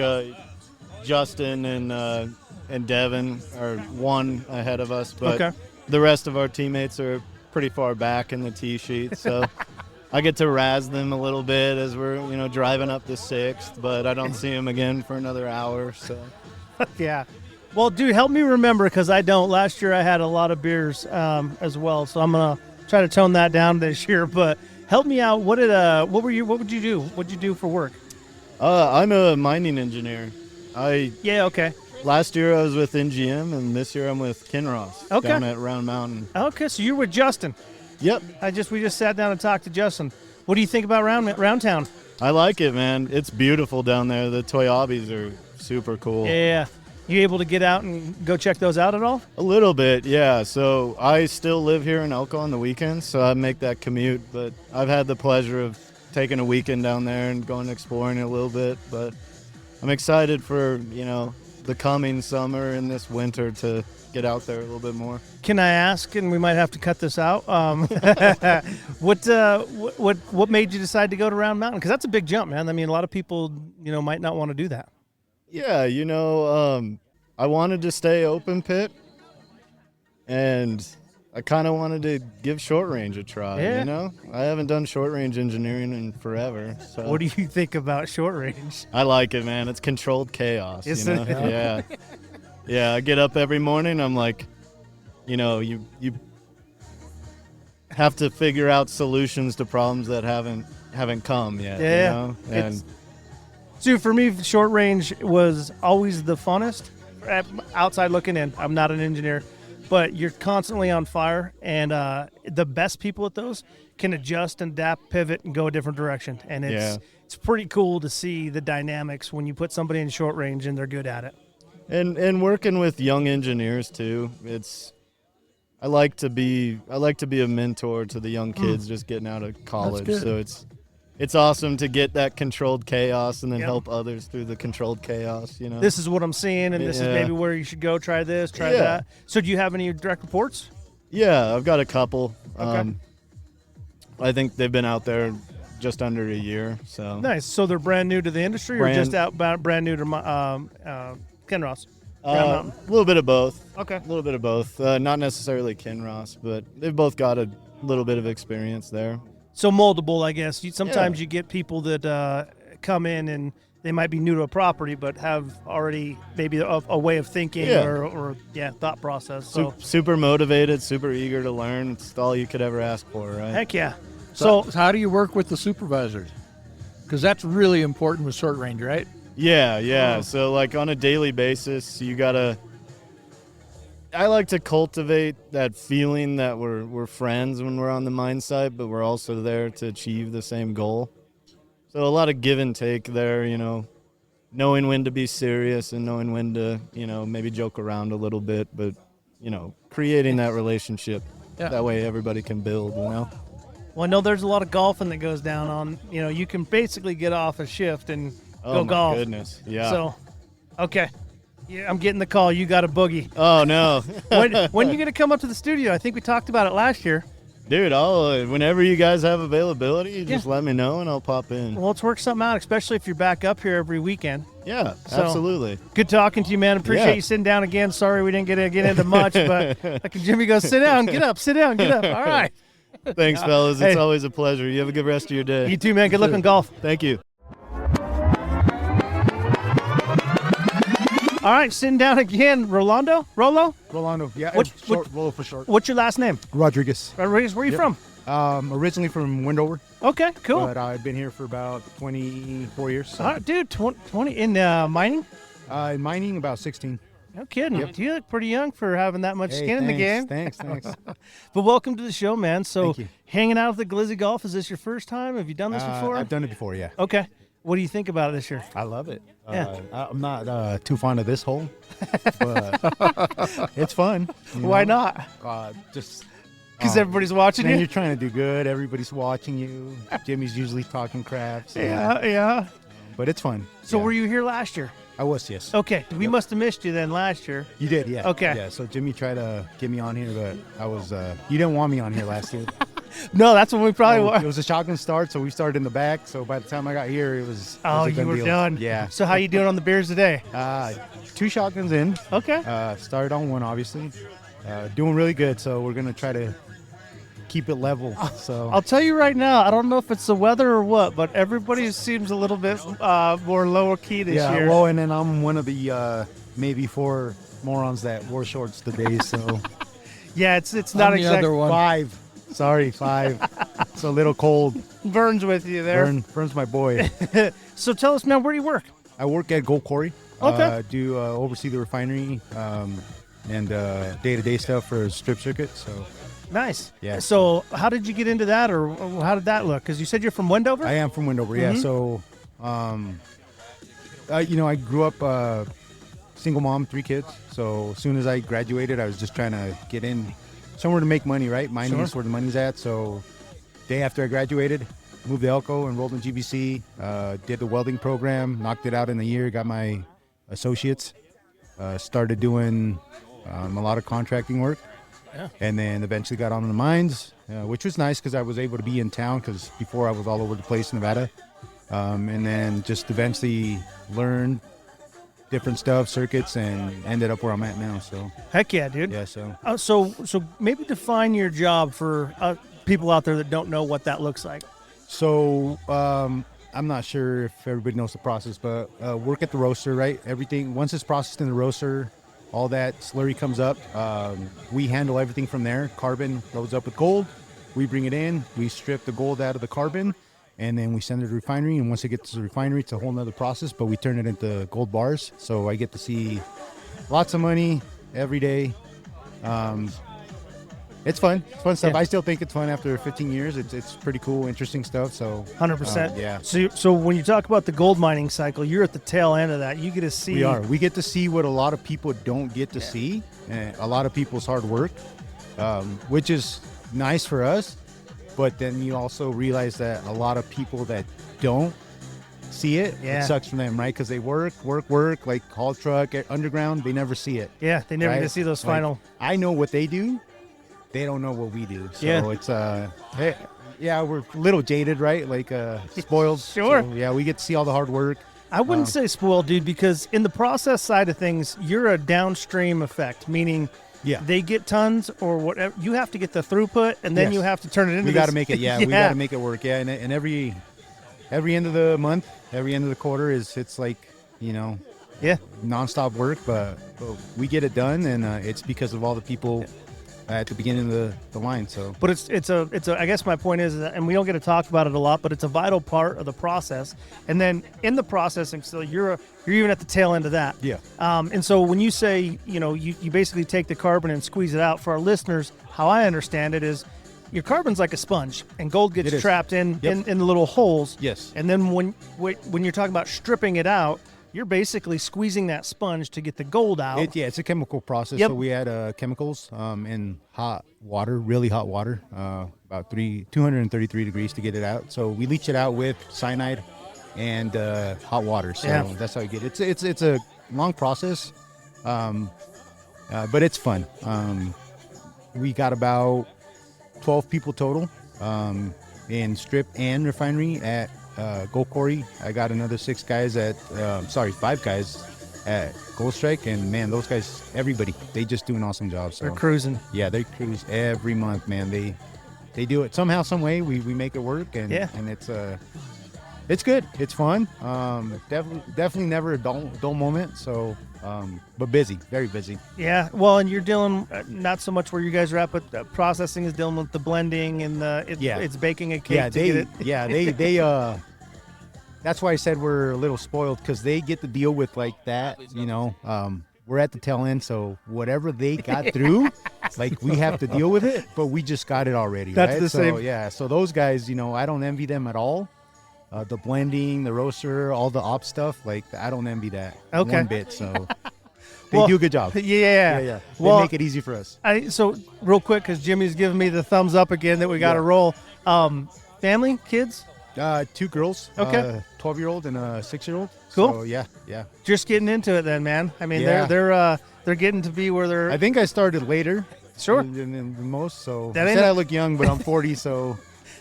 Justin and Devin are 1 ahead of us, but Okay. the rest of our teammates are pretty far back in the tee sheet. So I get to razz them a little bit as we're, driving up the 6th, but I don't see them again for another hour. So, Yeah. Well, dude, help me remember because I don't. Last year I had a lot of beers as well, so I'm gonna try to tone that down this year. But help me out. What would you do? What'd you do for work? I'm a mining engineer. Yeah. Okay. Last year I was with NGM, and this year I'm with Kinross down at Round Mountain. Okay, so you're with Justin. Yep. We just sat down and talked to Justin. What do you think about Round Town? I like it, man. It's beautiful down there. The toy hobbies are super cool. Yeah. You able to get out and go check those out at all? A little bit, yeah. So I still live here in Elko on the weekends, so I make that commute. But I've had the pleasure of taking a weekend down there and going exploring a little bit. But I'm excited for, the coming summer and this winter to get out there a little bit more. Can I ask, and we might have to cut this out, what made you decide to go to Round Mountain? Because that's a big jump, man. I mean, a lot of people, might not want to do that. Yeah, I wanted to stay open pit, and I kind of wanted to give short range a try, I haven't done short range engineering in forever. So. What do you think about short range? I like it, man. It's controlled chaos, Isn't it? Yeah. Yeah, I get up every morning, I'm like, you have to figure out solutions to problems that haven't come yet, And So for me, short range was always the funnest. Outside looking in, I'm not an engineer, but you're constantly on fire, and the best people at those can adjust and adapt, pivot, and go a different direction. And it's pretty cool to see the dynamics when you put somebody in short range and they're good at it. And working with young engineers too, I like to be a mentor to the young kids just getting out of college. So it's awesome to get that controlled chaos and then help others through the controlled chaos, This is what I'm seeing, and this is maybe where you should go. Try this, try that. So do you have any direct reports? Yeah, I've got a couple. Okay. I think they've been out there just under a year. So nice. So they're brand new to the industry, or just brand new to Kinross? A little bit of both. Okay. A little bit of both. Not necessarily Kinross, but they've both got a little bit of experience there. So moldable, I guess. Sometimes you get people that come in and they might be new to a property, but have already maybe a way of thinking or thought process. So super motivated, super eager to learn. It's all you could ever ask for, right? Heck yeah. So how do you work with the supervisors? Because that's really important with short range, right? Yeah. So like on a daily basis, I like to cultivate that feeling that we're friends when we're on the mine site, but we're also there to achieve the same goal. So a lot of give and take there, knowing when to be serious and knowing when to, maybe joke around a little bit, but, creating that relationship. Yeah. That way everybody can build, Well, I know there's a lot of golfing that goes down on, you can basically get off a shift and go golf. Oh, my goodness. Yeah. So, okay. Yeah, I'm getting the call. You got a boogie. Oh, no. when are you going to come up to the studio? I think we talked about it last year. Dude, whenever you guys have availability, just let me know and I'll pop in. Well, let's work something out, especially if you're back up here every weekend. Yeah, absolutely. Good talking to you, man. Appreciate you sitting down again. Sorry we didn't get into much, but like Jimmy goes, sit down, get up, sit down, get up. All right. Thanks, fellas. It's always a pleasure. You have a good rest of your day. You too, man. Good luck on golf. Thank you. All right, sitting down again. Rolo? Rolando, yeah. Rolo for short. What's your last name? Rodriguez. Rodriguez, where are you from? Originally from Wendover. Okay, cool. But I've been here for about 24 years. So. All right, dude, 20 in mining? In mining, about 16. No kidding. Yep. You look pretty young for having that much skin in the game. Thanks. But welcome to the show, man. So hanging out with the Glizzy Golf, is this your first time? Have you done this before? I've done it before, yeah. Okay. What do you think about it this year? I love it. Yeah. I'm not too fond of this hole, but it's fun. Why not? Just because everybody's watching you? You're trying to do good. Everybody's watching you. Jimmy's usually talking crap. So. Yeah. But it's fun. So were you here last year? I was, yes. Okay. We must have missed you then last year. You did, yeah. Okay. Yeah, so Jimmy tried to get me on here, but I was, you didn't want me on here last year. No, that's when we probably were. It was a shotgun start, so we started in the back. So by the time I got here, it was you were deal. done. Yeah. So how you doing on the beers today? 2 shotguns in. Okay. Started on 1, obviously. Doing really good, so we're going to try to keep it level. So I'll tell you right now, I don't know if it's the weather or what, but everybody seems a little bit more lower key this year. Well, and then I'm one of the maybe 4 morons that wore shorts today. So yeah, it's not exactly 5. Sorry, 5. It's a little cold. Burns with you there. Burns my boy. So tell us, man, where do you work? I work at Gold Quarry. Okay. Do oversee the refinery and day-to-day stuff for strip circuit. So nice. Yeah. So how did you get into that, or how did that look? Because you said you're from Wendover? I am from Wendover, yeah. So, I grew up single mom, 3 kids. So as soon as I graduated, I was just trying to get in somewhere to make money, right? Mining is where the money's at. So day after I graduated, moved to Elko, enrolled in GBC, did the welding program, knocked it out in a year, got my associates, started doing a lot of contracting work. Yeah. And then eventually got on the mines, which was nice because I was able to be in town, because before I was all over the place in Nevada. And then just eventually learned different stuff, circuits, and ended up where I'm at now. So heck yeah, dude. Yeah. So so maybe define your job for people out there that don't know what that looks like. So I'm not sure if everybody knows the process, but work at the roaster, right? Everything, once it's processed in the roaster, all that slurry comes up. We handle everything from there. Carbon loads up with gold. We bring it in. We strip the gold out of the carbon, and then we send it to the refinery. And once it gets to the refinery, it's a whole nother process, but we turn it into gold bars. So I get to see lots of money every day. It's fun. It's fun stuff. Yeah. I still think it's fun after 15 years. It's pretty cool, interesting stuff. So 100%. Yeah. So when you talk about the gold mining cycle, you're at the tail end of that. You get to see. We are. We get to see what a lot of people don't get to see, and a lot of people's hard work, which is nice for us. But then you also realize that a lot of people that don't see it, it sucks for them, right? Because they work, like haul truck, underground, they never see it. Yeah, they never get to see those final. I know what they do. They don't know what we do. So it's we're a little jaded, right? Like spoiled. Sure. So, yeah, we get to see all the hard work. I wouldn't say spoiled, dude, because in the process side of things, you're a downstream effect, meaning they get tons or whatever. You have to get the throughput, and then you have to turn it into. We got to make it. Yeah, we got to make it work. Yeah, and every end of the month, every end of the quarter it's like nonstop work, but we get it done, and it's because of all the people at the beginning of the line. So, but it's a I guess my point is, and we don't get to talk about it a lot, but it's a vital part of the process. And then in the processing, so you're even at the tail end of that. Yeah. And so when you say you basically take the carbon and squeeze it out, for our listeners, how I understand it is, your carbon's like a sponge, and gold gets trapped in the little holes. Yes. And then when you're talking about stripping it out, you're basically squeezing that sponge to get the gold out. It's a chemical process. Yep. So we add chemicals in hot water, really hot water, about 233 degrees to get it out. So we leach it out with cyanide and hot water. So that's how you get it. It's a long process, but it's fun. We got about 12 people total in strip and refinery at Gold Quarry. I got another 5 guys at Gold Strike, and man, those guys, everybody, they just do an awesome job. So they're cruising. Yeah, they cruise every month, man. They do it somehow, some way. We make it work, and it's good. It's fun. Definitely never a dull moment. So, but busy, very busy. Yeah. Well, and you're dealing not so much where you guys are at, but processing is dealing with the blending and it's baking a cake. They that's why I said we're a little spoiled, because they get to deal with like that. We're at the tail end, so whatever they got through, like we have to deal with it, but we just got it already. That's right? the same. Yeah. So those guys, I don't envy them at all. The blending, the roaster, all the op stuff, like I don't envy that one bit. So they do a good job. Yeah. They Well, make it easy for us. So real quick, because Jimmy's giving me the thumbs up again that we got to roll. Family, kids? 2 girls. Okay. 12-year-old and a 6-year-old. Cool. So yeah. Just getting into it then, man. I mean, they're getting to be where they're. I think I started later. Sure. Than most. So That I ain't said I look young, but I'm 40. So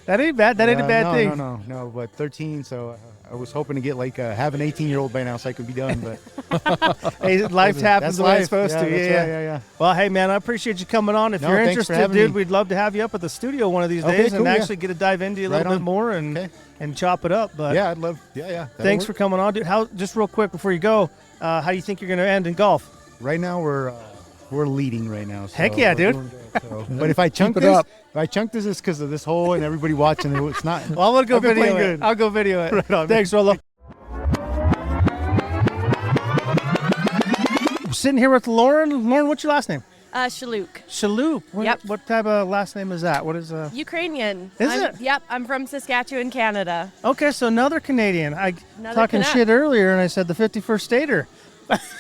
That ain't bad. That ain't a bad thing. No. But 13, so I was hoping to get like have an 18-year-old by now so I could be done. But hey, life happens the way it's supposed to. Yeah. Well, hey man, I appreciate you coming on. If you're interested, dude, we'd love to have you up at the studio one of these days and actually get to dive into you a little bit more and chop it up. But yeah, I'd love. Yeah. Thanks for coming on, dude. Just real quick before you go, how do you think you're going to end in golf? Right now we're leading right now. So heck yeah, dude. But if I chunk this, it's because of this hole and everybody watching. It's not. Well, I'm gonna go video it. I'll go video it. Right on. Thanks, Rolo. Sitting here with Lauren. Lauren, what's your last name? Shyluk. Shyluk. What type of last name is that? What is Ukrainian. Is it? Yep, I'm from Saskatchewan, Canada. Okay, so another Canadian. Talking shit earlier, and I said the 51st stater.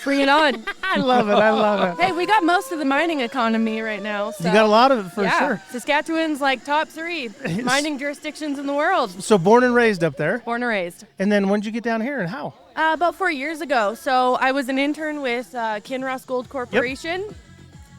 Bring it on. I love it. Hey, we got most of the mining economy right now. So. You got a lot of it for sure. Saskatchewan's like top 3 mining jurisdictions in the world. So born and raised up there? Born and raised. And then when did you get down here and how? About 4 years ago. So I was an intern with Kinross Gold Corporation. Yep.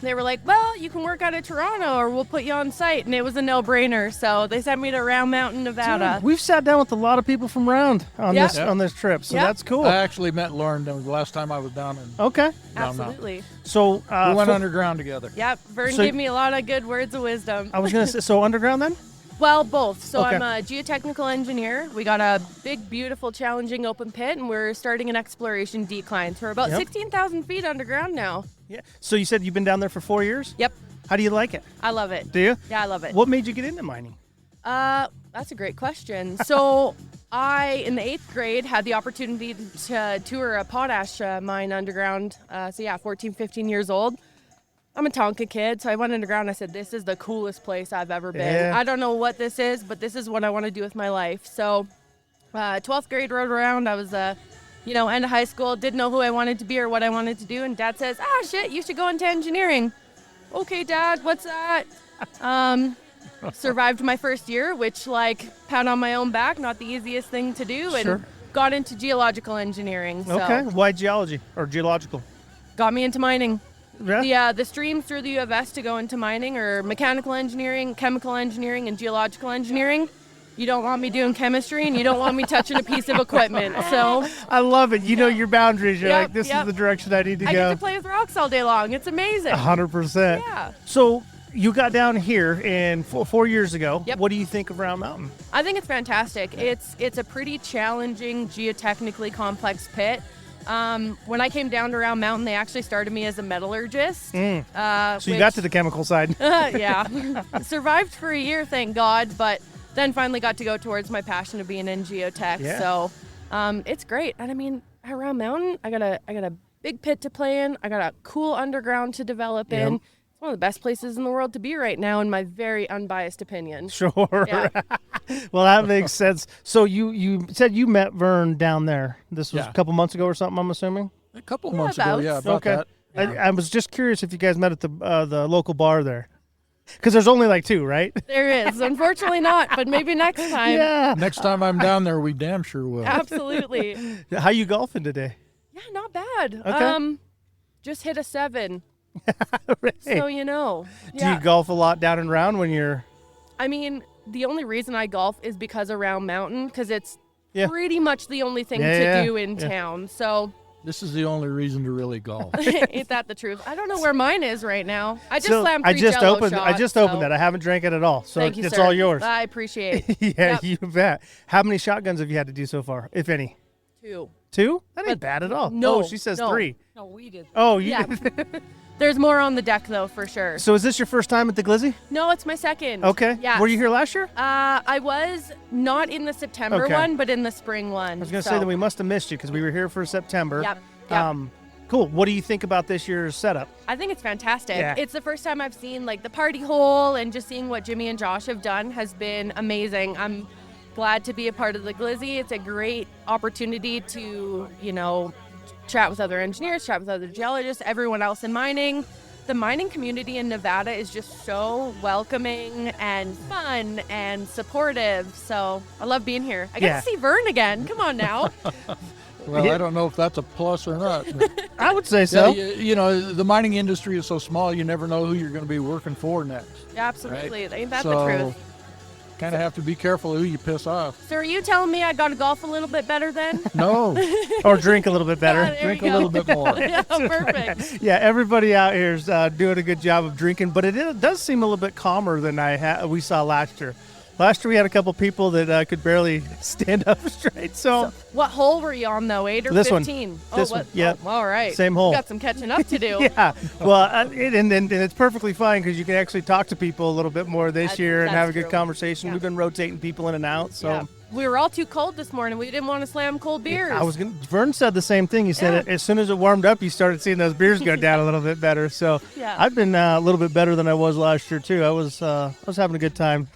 They were like, well, you can work out of Toronto or we'll put you on site. And it was a no-brainer. So they sent me to Round Mountain, Nevada. Dude, we've sat down with a lot of people from Round on this trip. So that's cool. I actually met Lauren the last time I was down in Absolutely. Mountain. So we went underground together. Yep. Vern gave me a lot of good words of wisdom. I was going to say, so underground then? Well, both. So I'm a geotechnical engineer. We got a big, beautiful, challenging open pit, and we're starting an exploration decline. So we're about 16,000 feet underground now. Yeah. So you said you've been down there for 4 years? Yep. How do you like it? I love it. Do you? Yeah, I love it. What made you get into mining? That's a great question. So I, in the 8th grade, had the opportunity to tour a potash mine underground. 14, 15 years old. I'm a Tonka kid, so I went underground and I said, this is the coolest place I've ever been. Yeah. I don't know what this is, but this is what I want to do with my life. So 12th grade rode around. I was, end of high school, didn't know who I wanted to be or what I wanted to do. And Dad says, shit, you should go into engineering. Okay, Dad, what's that? Survived my first year, which, pat on my own back, not the easiest thing to do. And got into geological engineering. So okay, why geology or geological? Got me into mining. Yeah. The streams through the U of S to go into mining are mechanical engineering, chemical engineering, and geological engineering. You don't want me doing chemistry, and you don't want me touching a piece of equipment. So I love it. You know your boundaries. You're like, this is the direction I need to go. I get to play with rocks all day long. It's amazing. 100%. Yeah. So you got down here and 4 years ago. Yep. What do you think of Round Mountain? I think it's fantastic. It's a pretty challenging, geotechnically complex pit. When I came down to Round Mountain, they actually started me as a metallurgist. So you got to the chemical side. Yeah. Survived for a year, thank God, but then finally got to go towards my passion of being in geotech. Yeah. So it's great. And I mean, at Round Mountain, I got a big pit to play in. I got a cool underground to develop in. It's one of the best places in the world to be right now, in my very unbiased opinion. Sure. Yeah. Well, that makes sense. So you said you met Vern down there. This was a couple months ago or something, I'm assuming? A couple months ago, about that. I was just curious if you guys met at the local bar there. Because there's only 2, right? There is. Unfortunately not, but maybe next time. Yeah. Next time I'm down there, we damn sure will. Absolutely. How you golfing today? Yeah, not bad. Okay. Just hit a 7. Right. So you know. Do you golf a lot down and round when you're... I mean, the only reason I golf is because of Round Mountain, because it's pretty much the only thing to do in town. So this is the only reason to really golf. Ain't that the truth? I don't know where mine is right now. I just slammed 3 I just Jello opened shots, I just opened that. I haven't drank it at all. So Thank you, it's sir. all yours. I appreciate it. Yeah, you bet. How many shotguns have you had to do so far, if any? 2. 2? That ain't bad at all. No. Oh, she says 3. No, we did. Oh, you yeah. There's more on the deck, though, for sure. So is this your first time at the Glizzy? No, it's my second. Okay. Yeah. Were you here last year? I was not in the September one, but in the spring one. I was going to say that we must have missed you because we were here for September. Yep. Cool. What do you think about this year's setup? I think it's fantastic. Yeah. It's the first time I've seen the party hole, and just seeing what Jimmy and Josh have done has been amazing. I'm glad to be a part of the Glizzy. It's a great opportunity to, chat with other engineers, chat with other geologists, everyone else in mining. The mining community in Nevada is just so welcoming and fun and supportive. So I love being here. I get to see Vern again. Come on now. Well, I don't know if that's a plus or not. I would say so. Yeah, the mining industry is so small, you never know who you're going to be working for next. Yeah, absolutely. Right? Ain't that the truth? Kind of have to be careful who you piss off. So are you telling me I got to golf a little bit better then? No. Or drink a little bit better. There Drink you a go. little bit more. Yeah, perfect. Yeah, everybody out here is doing a good job of drinking, but it does seem a little bit calmer than we saw last year. Last year we had a couple people that could barely stand up straight. So What hole were you on though, 8 or This one. 15? This one, yeah. Oh, all right. Same hole. We got some catching up to do. yeah, well, and it's perfectly fine because you can actually talk to people a little bit more this year and have a good true. conversation. Yeah. We've been rotating people in and out, so. Yeah. We were all too cold this morning. We didn't want to slam cold beers. Vern said the same thing. He said as soon as it warmed up, you started seeing those beers go down a little bit better. So Yeah. I've been a little bit better than I was last year too. I was having a good time.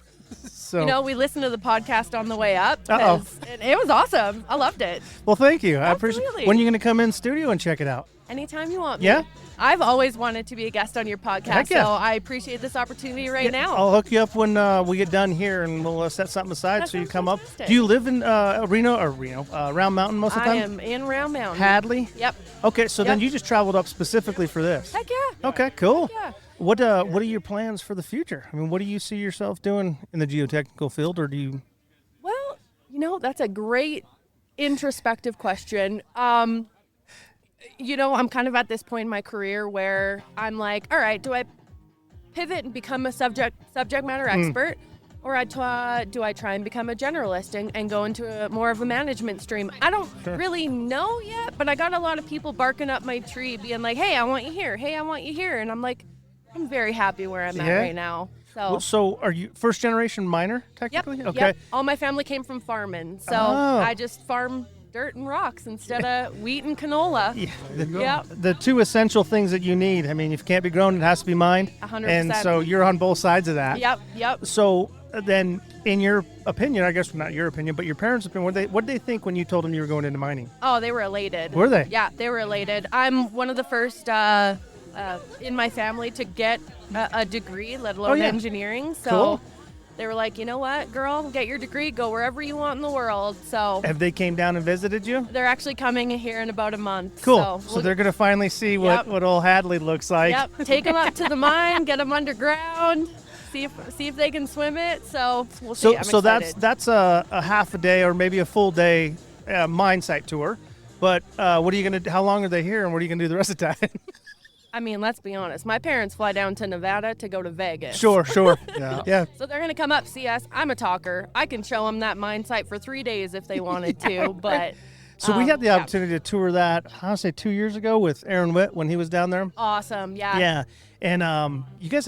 So You know, we listened to the podcast on the way up. Uh-oh. 'cause it was awesome. I loved it. well, thank you. I appreciate. Absolutely. When are you going to come in studio and check it out? Anytime you want me. Yeah? I've always wanted to be a guest on your podcast, Heck yeah. so I appreciate this opportunity right now. I'll hook you up when we get done here, and we'll set something aside That so you sounds come up. fantastic. Do you live in Round Mountain most of the I time? am in Round Mountain. Hadley? Yep. Okay, so then Yep. you just traveled up specifically for this. Heck yeah. Okay, cool. Yeah. What are your plans for the future? I mean, what do you see yourself doing in the geotechnical field, or do you? Well, you know, that's a great introspective question. You know, I'm kind of at this point in my career where I'm like, all right, do I pivot and become a subject matter expert, or do I try and become a generalist and go into more of a management stream? I don't really know yet, but I got a lot of people barking up my tree, being like, "Hey, I want you here. Hey, I want you here," and I'm like, I'm very happy where I'm at Yeah? right now. So. So are you first generation miner Yep. technically? Okay. Yep. All my family came from farming, so Oh. I just farm dirt and rocks instead of wheat and canola. Yeah. The two essential things that you need. I mean, if it can't be grown, it has to be mined. 100%. And so you're on both sides of that. Yep. So then, in your opinion, I guess not your opinion, but your parents' opinion, what did they think when you told them you were going into mining? Oh, they were elated. Were they? Yeah, they were elated. I'm one of the first in my family to get a degree, let alone engineering. So Cool. they were like, you know what, girl, get your degree, go wherever you want in the world. So Have they came down and visited you? they're actually coming here in about a month. Cool. So, So they're going to finally see what old Hadley looks like. Yep. Take them up to the mine, get them underground, see if they can swim it. So we'll see. I'm So excited. that's a half a day or maybe a full day mine site tour. But what are you going to? How long are they here, and what are you going to do the rest of the time? I mean, let's be honest. My parents fly down to Nevada to go to Vegas. Sure. Yeah. So they're going to come up, see us. I'm a talker. I can show them that mine site for 3 days if they wanted to, but... So we had the opportunity to tour that, I want to say 2 years ago with Aaron Witt when he was down there. Awesome, yeah. Yeah. And you guys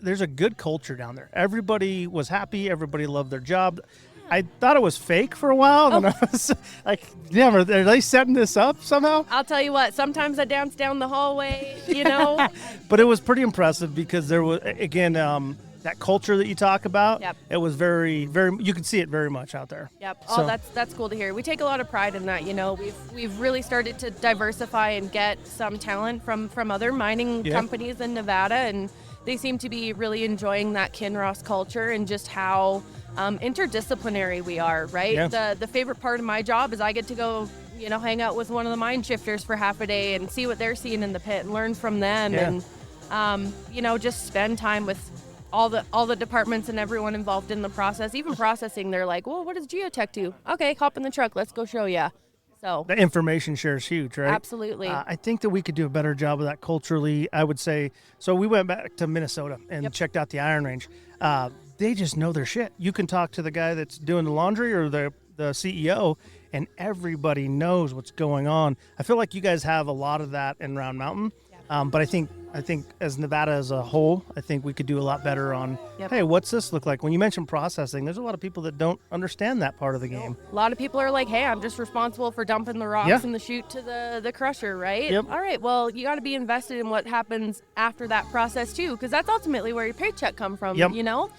there's a good culture down there. Everybody was happy. Everybody loved their job. I thought it was fake for a while. And I was like, damn, are they setting this up somehow? I'll tell you what, sometimes I dance down the hallway, you know. But it was pretty impressive because there was, again, that culture that you talk about. Yep. It was very, very, you could see it very much out there. Yep. So- Oh, that's cool to hear. We take a lot of pride in that, you know. We've really started to diversify and get some talent from other mining companies in Nevada, and they seem to be really enjoying that Kinross culture and just how interdisciplinary we are, right? Yeah. The favorite part of my job is I get to go, you know, hang out with one of the mine shifters for half a day and see what they're seeing in the pit and learn from them, and you know, just spend time with all the departments and everyone involved in the process. Even processing, they're like, well, what does geotech do? Okay, hop in the truck, let's go show you. So The information share is huge, right? absolutely. I think that we could do a better job of that culturally, I would say. So we went back to Minnesota and checked out the Iron Range. They just know their shit. You can talk to the guy that's doing the laundry or the CEO, and everybody knows what's going on. I feel like you guys have a lot of that in Round Mountain. But I think as Nevada as a whole, I think we could do a lot better on, hey, what's this look like? When you mention processing, there's a lot of people that don't understand that part of the game. A lot of people are like, hey, I'm just responsible for dumping the rocks in the chute to the crusher, right? Yep. All right, well, you got to be invested in what happens after that process too, because that's ultimately where your paycheck come from, you know?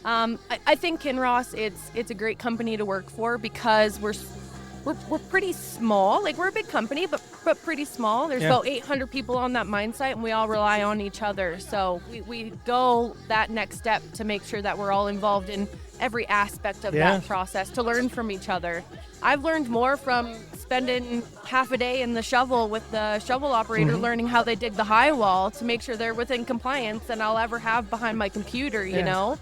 I think Kinross, it's a great company to work for because we're pretty small. Like, we're a big company, but pretty small. There's about 800 people on that mine site, and we all rely on each other. So we go that next step to make sure that we're all involved in every aspect of that process to learn from each other. I've learned more from spending half a day in the shovel with the shovel operator, learning how they dig the high wall to make sure they're within compliance than I'll ever have behind my computer, you know?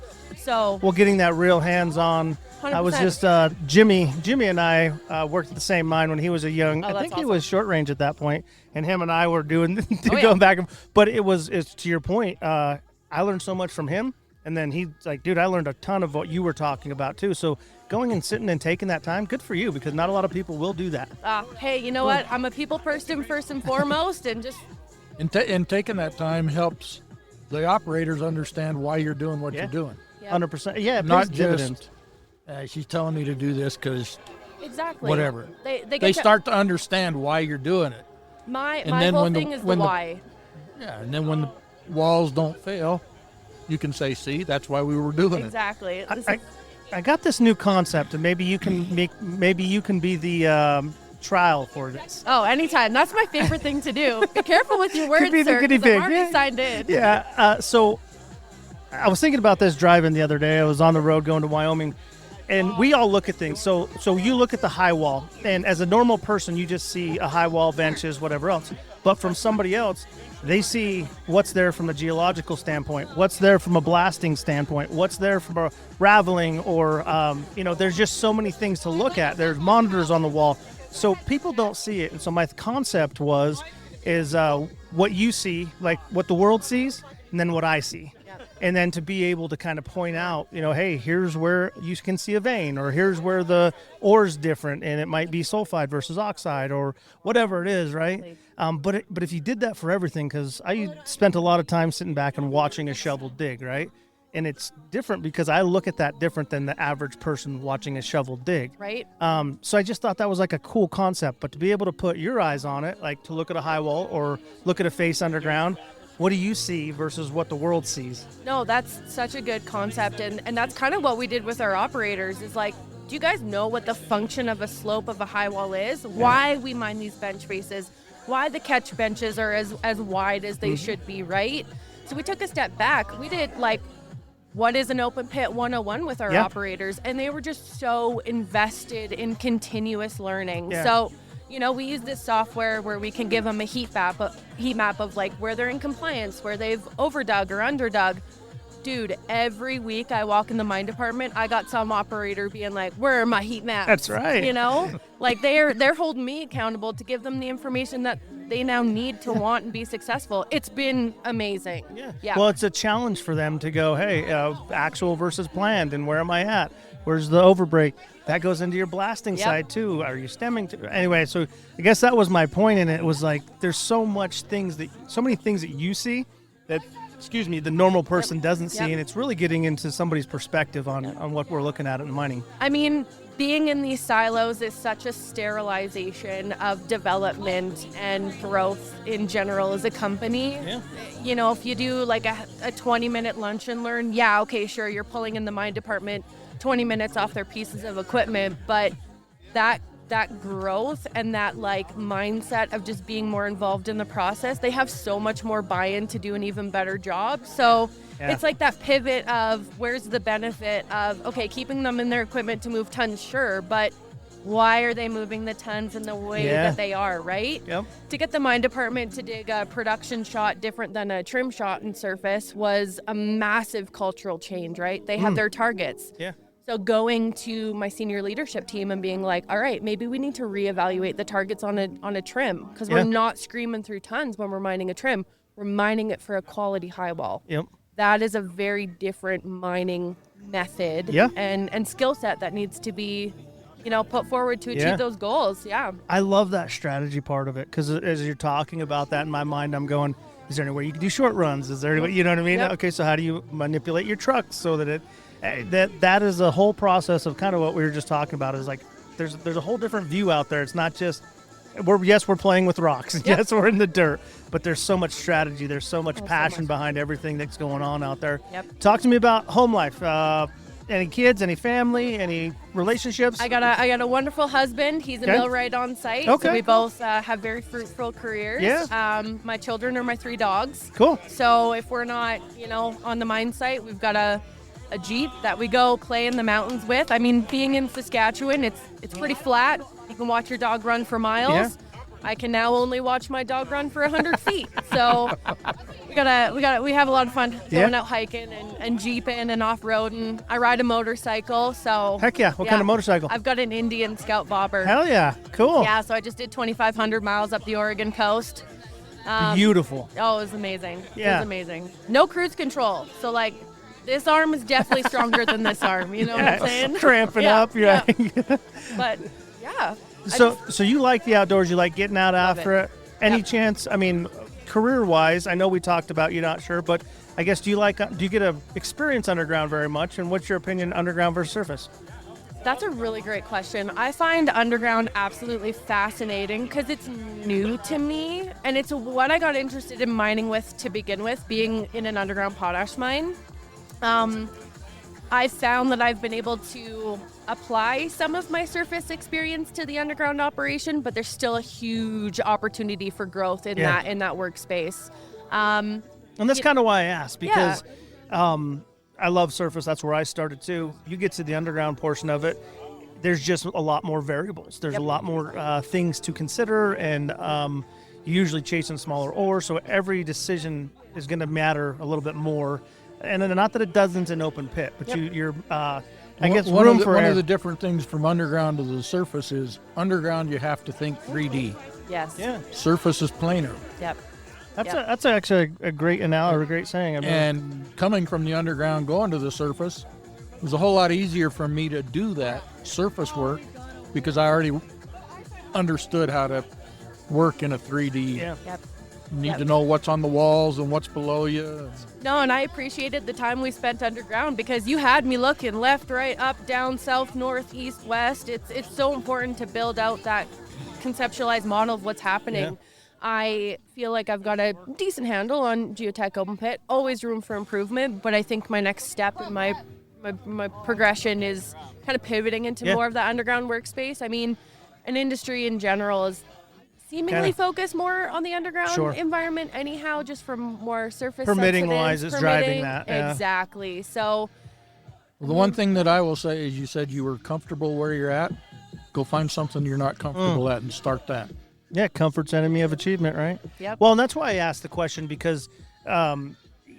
So getting that real hands-on. 100%. I was just Jimmy and I worked at the same mine when he was a young. I think he was short range at that point, and him and I were doing going back. But it's to your point. I learned so much from him, and then he's like, dude, I learned a ton of what you were talking about too. So going and sitting and taking that time, good for you, because not a lot of people will do that. Hey, you know what? I'm a people person first and foremost, and just and taking that time helps the operators understand why you're doing what you're doing. 100%. Yeah, not dividends. just she's telling me to do this because exactly whatever. They start to understand why you're doing it. My whole thing is the why. Yeah, and then when the walls don't fail, you can say, "See, that's why we were doing exactly. it." I got this new concept, and maybe you can be the trial for this. Oh, anytime. That's my favorite thing to do. Be careful with your words, Could be the sir, guinea 'cause I'm pig. already signed in. Yeah. So I was thinking about this driving the other day. I was on the road going to Wyoming, and we all look at things. So you look at the high wall, and as a normal person, you just see a high wall, benches, whatever else. But from somebody else, they see what's there from a geological standpoint, what's there from a blasting standpoint, what's there from a raveling, or there's just so many things to look at. There's monitors on the wall, so people don't see it. And so my concept is what you see, like what the world sees, and then what I see. And then to be able to kind of point out, hey, here's where you can see a vein, or here's where the ore's different, and it might be sulfide versus oxide, or whatever it is, right? But if you did that for everything, because I spent a lot of time sitting back and watching a shovel dig, right? And it's different because I look at that different than the average person watching a shovel dig. Right. So I just thought that was like a cool concept. But to be able to put your eyes on it, like to look at a high wall or look at a face underground, what do you see versus what the world sees? No, that's such a good concept. And that's kind of what we did with our operators is like, do you guys know what the function of a slope of a high wall is? Yeah. Why we mine these bench faces? Why the catch benches are as wide as they should be, right? So we took a step back. We did like, what is an open pit 101 with our operators? And they were just so invested in continuous learning. Yeah. So, we use this software where we can give them a heat map of like where they're in compliance, where they've overdug or underdug. Dude, every week I walk in the mine department, I got some operator being like, where are my heat maps? That's right. Like they're holding me accountable to give them the information that they now need to want and be successful. It's been amazing. Yeah. Well, it's a challenge for them to go, hey, actual versus planned, and where am I at? Where's the overbreak? That goes into your blasting side too. Are you stemming to? Anyway, so I guess that was my point, and it was like there's so many things that you see that, the normal person doesn't see, and it's really getting into somebody's perspective on what we're looking at in mining. I mean, being in these silos is such a sterilization of development and growth in general as a company. Yeah. If you do like a 20-minute lunch and learn, okay, sure, you're pulling in the mine department 20 minutes off their pieces of equipment, but that growth and that like mindset of just being more involved in the process, they have so much more buy-in to do an even better job. So it's like that pivot of where's the benefit of, okay, keeping them in their equipment to move tons, sure, but why are they moving the tons in the way that they are, right? Yep. To get the mine department to dig a production shot different than a trim shot in surface was a massive cultural change, right? They have their targets. Yeah. So going to my senior leadership team and being like, all right, maybe we need to reevaluate the targets on a trim, because we're not screaming through tons when we're mining a trim. We're mining it for a quality high wall. Yep. That is a very different mining method and skill set that needs to be, put forward to achieve those goals. Yeah. I love that strategy part of it, because as you're talking about that in my mind, I'm going, is there any way you can do short runs? Is there any way, you know what I mean? Yep. Okay, so how do you manipulate your trucks so that that is a whole process of kind of what we were just talking about, is like there's a whole different view out there. It's not just we're playing with rocks. Yep. Yes, we're in the dirt, but there's so much strategy. There's so much passion behind everything that's going on out there. Yep. Talk to me about home life. Any kids, any family, any relationships? I got a wonderful husband. He's a millwright on site. Okay. So we both have very fruitful careers. Yeah. My children are my 3 dogs. Cool. So if we're not, on the mine site, we've got a Jeep that we go play in the mountains with. I mean, being in Saskatchewan, it's pretty flat. You can watch your dog run for miles. I can now only watch my dog run for 100 feet. So we have a lot of fun going out hiking and jeeping and off-roading. I ride a motorcycle, so. Heck yeah. What kind of motorcycle? I've got an Indian Scout Bobber. Hell yeah. Cool. Yeah, so I just did 2,500 miles up the Oregon coast. Beautiful. Oh, it was amazing. Yeah. It was amazing. No cruise control. So, like, this arm is definitely stronger than this arm. You know what I'm saying? Cramping up. Yeah. But, yeah. So you like the outdoors. You like getting out after it. Any chance, I mean, career-wise, I know we talked about you're not sure, but I guess do you get to experience underground very much? And what's your opinion, underground versus surface? That's a really great question. I find underground absolutely fascinating because it's new to me, and it's what I got interested in mining with to begin with, being in an underground potash mine. I found that I've been able to apply some of my surface experience to the underground operation, but there's still a huge opportunity for growth in that workspace. And that's kind of why I asked, because I love surface. That's where I started too. You get to the underground portion of it, there's just a lot more variables. There's a lot more things to consider, and you're usually chasing smaller ore, so every decision is going to matter a little bit more. And then, not that it doesn't in open pit, but you're I guess one room for one of the different things from underground to the surface is underground you have to think 3D. Yes. Yeah. Surface is planar. Yep. That's actually a great analogy, a great saying. I mean, and coming from the underground going to the surface, it was a whole lot easier for me to do that surface work because I already understood how to work in a 3D. Yeah. Yep. You need to know what's on the walls and what's below you. No, and I appreciated the time we spent underground because you had me looking left, right, up, down, south, north, east, west. It's so important to build out that conceptualized model of what's happening. Yeah. I feel like I've got a decent handle on geotech open pit, always room for improvement, but I think my next step in my progression is kind of pivoting into more of that underground workspace. I mean, an industry in general is seemingly focused more on the underground environment anyhow, just from more surface permitting wise is driving that. Yeah. Exactly. So the one thing that I will say is you said you were comfortable where you're at. Go find something you're not comfortable at and start that. Yeah, comfort's enemy of achievement, right? Yep. Well, and that's why I asked the question because,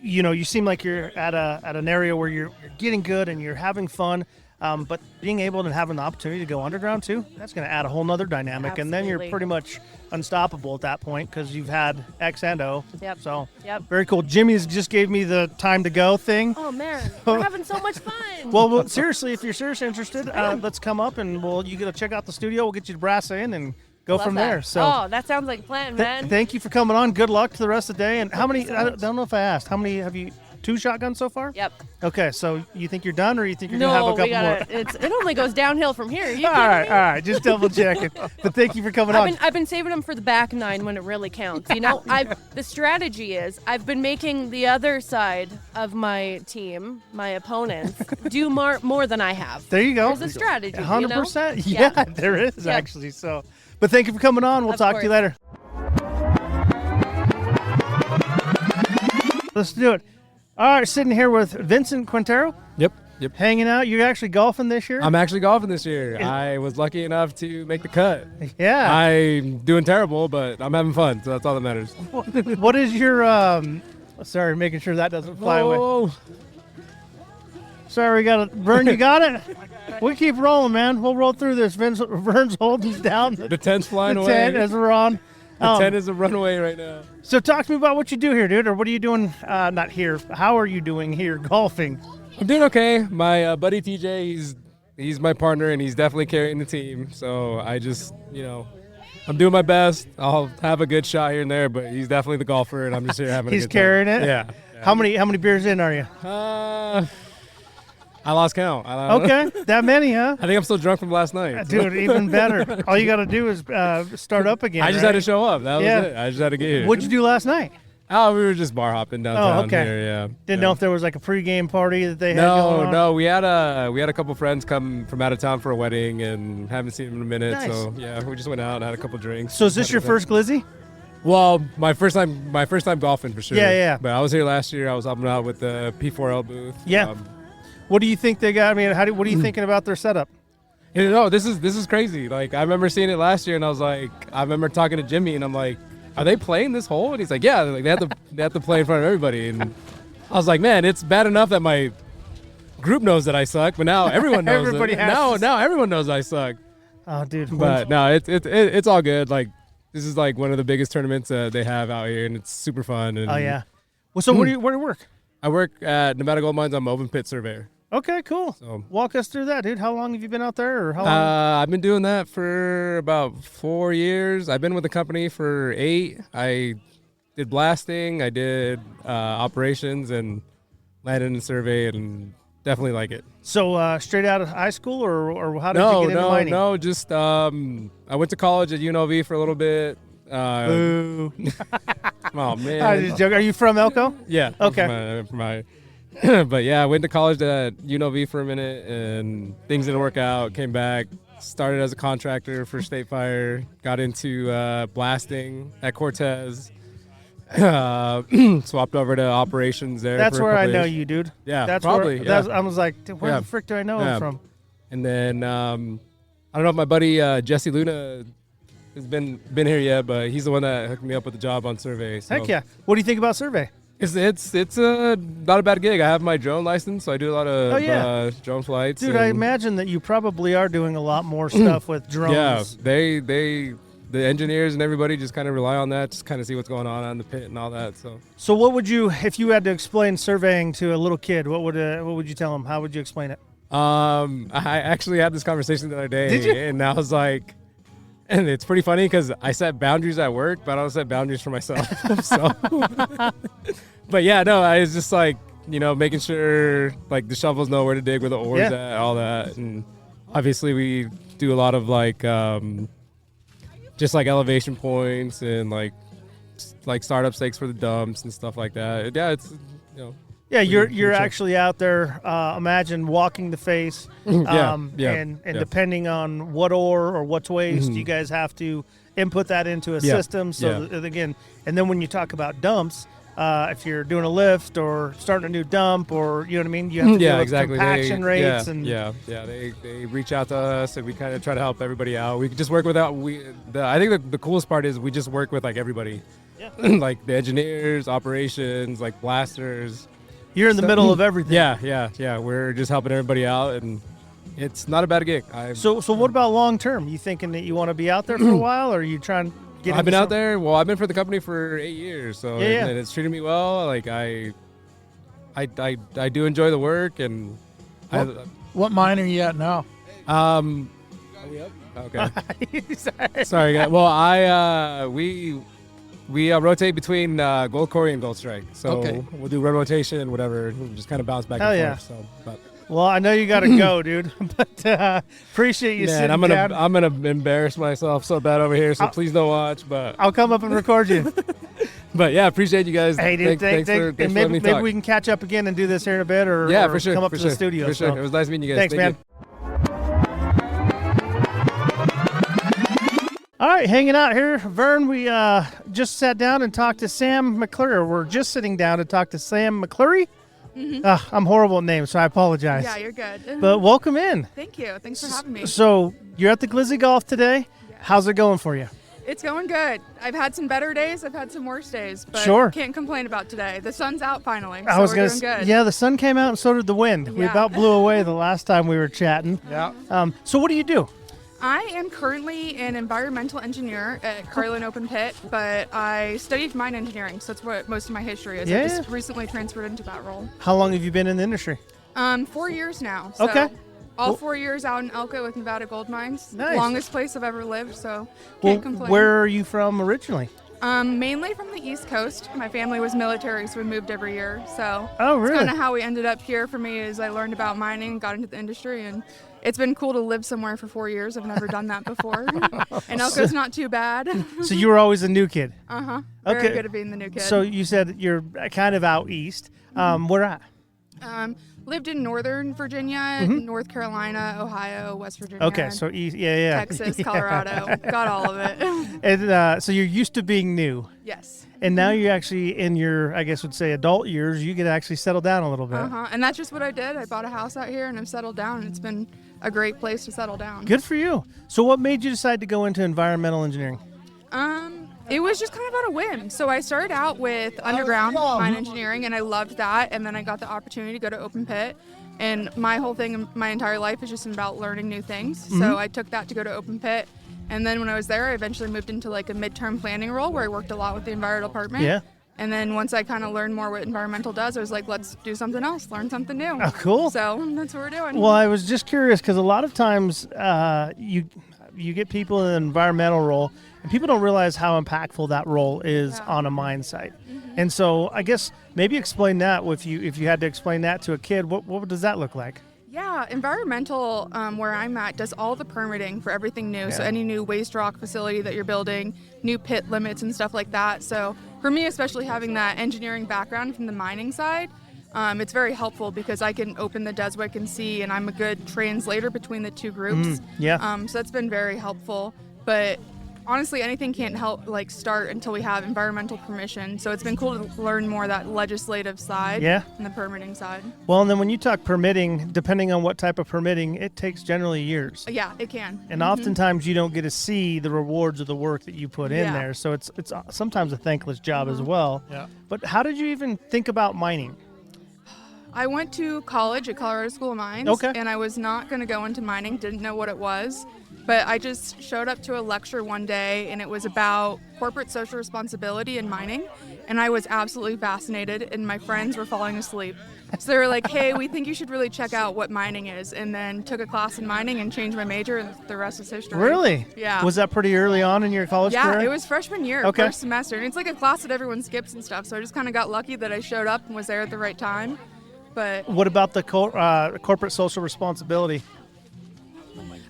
you seem like you're at an area where you're getting good and you're having fun, but being able to have an opportunity to go underground too, that's going to add a whole nother dynamic. Absolutely. And then you're pretty much unstoppable at that point because you've had X and O. Yep. So very cool. Jimmy's just gave me the time to go thing. Oh man, we're having so much fun. Well, seriously, if you're seriously interested, let's come up and you get to check out the studio. We'll get you to brass in and go from there. So that sounds like a plan, man. Thank you for coming on. Good luck to the rest of the day. And how many? I don't know if I asked. How many have you? 2 shotguns so far? Yep. Okay, so you think you're done, or you think you're gonna have a couple more? It only goes downhill from here. All right, just double checking. But thank you for coming on. I've been saving them for the back 9 when it really counts. You know, the strategy is I've been making the other side of my team, my opponents, do more than I have. There you go. There's a strategy. 100%. You know? Yeah, there is actually. So, but thank you for coming on. We'll talk to you later. Let's do it. All right, sitting here with Vincent Quintero. Yep. Hanging out. You're actually golfing this year? I'm actually golfing this year. I was lucky enough to make the cut. Yeah. I'm doing terrible, but I'm having fun, so that's all that matters. What is your, sorry, making sure that doesn't fly away. Sorry, we got it. Vern, you got it? We keep rolling, man. We'll roll through this. Vern's holding down. The 10's flying away. The 10 as we're on. The 10 is a runaway right now. So talk to me about what you do here, dude, or what are you doing, not here, how are you doing here golfing? I'm doing okay. My buddy TJ, he's my partner, and he's definitely carrying the team. So I just, I'm doing my best. I'll have a good shot here and there, but he's definitely the golfer, and I'm just here having a good time. He's carrying it? Yeah. How many beers in are you? I lost count. Okay, that many, huh? I think I'm still drunk from last night. Dude, even better. All you got to do is start up again. I just had to show up. That was it. I just had to get here. What'd you do last night? Oh, we were just bar hopping downtown. Oh, okay. Here, yeah. Didn't know if there was like a pregame party that they had going on. No. We had a couple friends come from out of town for a wedding and haven't seen them in a minute. Nice. So yeah, we just went out and had a couple drinks. So is this your first Glizzy? Well, my first time golfing for sure. Yeah. But I was here last year. I was helping out with the P4L booth. Yeah. What do you think they got? I mean, what are you thinking about their setup? And no, this is crazy. Like, I remember seeing it last year, and I was like, I remember talking to Jimmy, and I'm like, are they playing this hole? And he's like, yeah, like, they have to play in front of everybody. And I was like, man, it's bad enough that my group knows that I suck, but now everyone knows. Now everyone knows I suck. Oh, dude. But no, it's all good. Like, this is like one of the biggest tournaments they have out here, and it's super fun. And oh yeah. Well, so where do you work? I work at Nevada Gold Mines. I'm an open pit surveyor. Okay, cool. So, walk us through that, dude. How long have you been out there, or how long? I've been doing that for about 4 years. I've been with the company for 8. I did blasting, I did operations, and landed and surveyed, and definitely like it. So straight out of high school, or how did you get into mining? No, just I went to college at UNLV for a little bit. Boo. Oh man. I just joke. Are you from Elko? Yeah. Okay. But yeah, I went to college at UNLV for a minute, and things didn't work out. Came back, started as a contractor for State Fire, got into blasting at Cortez, swapped over to operations there. That's for where I know years. you, dude. Yeah, that's probably. Where, I was like, where the frick do I know him from? And then I don't know if my buddy Jesse Luna has been here yet, but he's the one that hooked me up with the job on survey. So. Heck yeah! What do you think about survey? It's not a bad gig. I have my drone license, so I do a lot of drone flights. Dude, I imagine that you probably are doing a lot more stuff with drones. Yeah, the engineers and everybody just kind of rely on that, just kind of see what's going on in the pit and all that. So what would you, if you had to explain surveying to a little kid, what would you tell him? How would you explain it? I actually had this conversation the other day. Did you? And I was like, and it's pretty funny because I set boundaries at work, but I don't set boundaries for myself. So, but yeah, no, I was just like, making sure like the shovels know where to dig, where the ore's at, all that. And obviously we do a lot of like, just like elevation points and like startup stakes for the dumps and stuff like that. Yeah, it's, Yeah, you're actually out there. Imagine walking the face, and depending on what ore or what's waste, you guys have to input that into a system. So that, again, and then when you talk about dumps, if you're doing a lift or starting a new dump, or you know what I mean, you have to deal with compaction rates they reach out to us and we kind of try to help everybody out. We just work without I think the coolest part is we just work with like everybody, like the engineers, operations, like blasters. You're in the middle of everything. Yeah. We're just helping everybody out, and it's not a bad gig. So what about long term? You thinking that you want to be out there for a while, or are you trying to get I've been out there. Well, I've been for the company for 8 years, so and it's treated me well. Like I do enjoy the work, and what mine are you at now? Are we up? Okay. Sorry, guys. Well, we rotate between Gold Quarry and Gold Strike. So we'll do red rotation and whatever. We'll just kind of bounce back and forth. So, well, I know you got to go, dude. But appreciate you sitting down. I'm gonna embarrass myself so bad over here. So please don't watch. But I'll come up and record you. But yeah, appreciate you guys. Hey, dude, thanks for maybe we can catch up again and do this here in a bit, or for sure, come up to the studio. For sure. It was nice meeting you guys. Thanks, man. All right, hanging out here, Vern. We just sat down and talked to Sam McCleary. We're just sitting down to talk to Sam McCleary. Mm-hmm. I'm horrible at names, so I apologize. Yeah, you're good. But welcome in. Thank you. Thanks for having me. So you're at the Glizzy Golf today. Yeah. How's it going for you? It's going good. I've had some better days. I've had some worse days. But can't complain about today. The sun's out finally. So we're doing good. Yeah, the sun came out and so did the wind. Yeah. We about blew away the last time we were chatting. Yeah. So what do you do? I am currently an environmental engineer at Carlin Open Pit, but I studied mine engineering, so that's what most of my history is. I just recently transferred into that role. How long have you been in the industry? 4 years now. So all 4 years out in Elko with Nevada Gold Mines. Nice. Longest place I've ever lived, so can't complain. Where are you from originally? Mainly from the East Coast. My family was military, so we moved every year. So really? It's kind of how we ended up here. For me, is I learned about mining, got into the industry, and it's been cool to live somewhere for 4 years. I've never done that before. And Elko's not too bad. So you were always a new kid? Uh-huh. Very good at being the new kid. So you said you're kind of out east. Where at? Lived in Northern Virginia, North Carolina, Ohio, West Virginia. Okay, so east, Texas, Colorado, got all of it. And so you're used to being new. Yes. And now you're actually in your, I guess would say, adult years. You get to actually settle down a little bit. And that's just what I did. I bought a house out here and I've settled down. And it's been a great place to settle down. Good for you. So what made you decide to go into environmental engineering? It was just kind of on a whim. So I started out with underground mine engineering, and I loved that. And then I got the opportunity to go to open pit. And my whole thing, my entire life is just about learning new things. So I took that to go to open pit. And then when I was there, I eventually moved into like a midterm planning role where I worked a lot with the environmental department. Yeah. And then once I kind of learned more what environmental does, I was like, let's do something else, learn something new. Oh, cool. So that's what we're doing. Well, I was just curious because a lot of times you get people in an environmental role, and people don't realize how impactful that role is on a mine site. And so I guess maybe explain that if you had to explain that to a kid, what does that look like? Yeah, environmental, where I'm at, does all the permitting for everything new. So any new waste rock facility that you're building, new pit limits and stuff like that. So for me, especially having that engineering background from the mining side, it's very helpful because I can open the DESWIC and see, and I'm a good translator between the two groups. So that's been very helpful. But honestly, anything can't start until we have environmental permission. So it's been cool to learn more that legislative side and the permitting side. Well, and then when you talk permitting, depending on what type of permitting, it takes generally years. Yeah, it can. And oftentimes you don't get to see the rewards of the work that you put in there. So it's sometimes a thankless job as well. Yeah. But how did you even think about mining? I went to college at Colorado School of Mines, and I was not going to go into mining, didn't know what it was, but I just showed up to a lecture one day, and it was about corporate social responsibility in mining, and I was absolutely fascinated, and my friends were falling asleep. So they were like, hey, we think you should really check out what mining is, and then took a class in mining and changed my major, and the rest is history. Really? Yeah. Was that pretty early on in your college career? Yeah, it was freshman year, first semester, and it's like a class that everyone skips and stuff, so I just kind of got lucky that I showed up and was there at the right time. But what about the corporate social responsibility?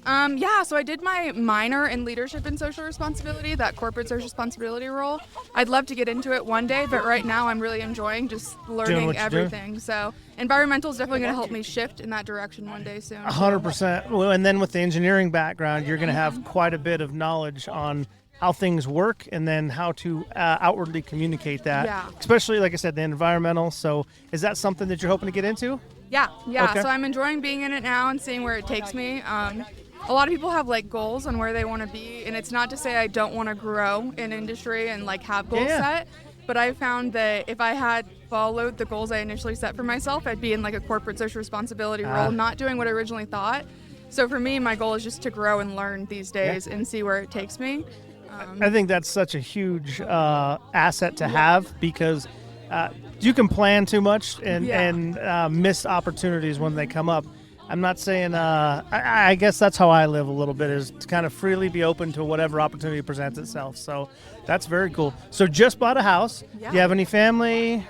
So I did my minor in leadership and social responsibility, that corporate social responsibility role. I'd love to get into it one day, but right now I'm really enjoying just learning everything. So environmental is definitely going to help me shift in that direction one day soon. 100%. Well, and then with the engineering background, you're going to have quite a bit of knowledge on how things work and then how to outwardly communicate that. Yeah. Especially, like I said, the environmental. So is that something that you're hoping to get into? Yeah. Okay. So I'm enjoying being in it now and seeing where it takes me. A lot of people have like goals on where they want to be, and it's not to say I don't want to grow in industry and like have goals set, but I found that if I had followed the goals I initially set for myself, I'd be in like a corporate social responsibility role, not doing what I originally thought. So for me, my goal is just to grow and learn these days and see where it takes me. I think that's such a huge asset to have because you can plan too much and miss opportunities when they come up. I'm not saying, I guess that's how I live a little bit, is to kind of freely be open to whatever opportunity presents itself. So that's very cool. So just bought a house. Yeah. Do you have any family,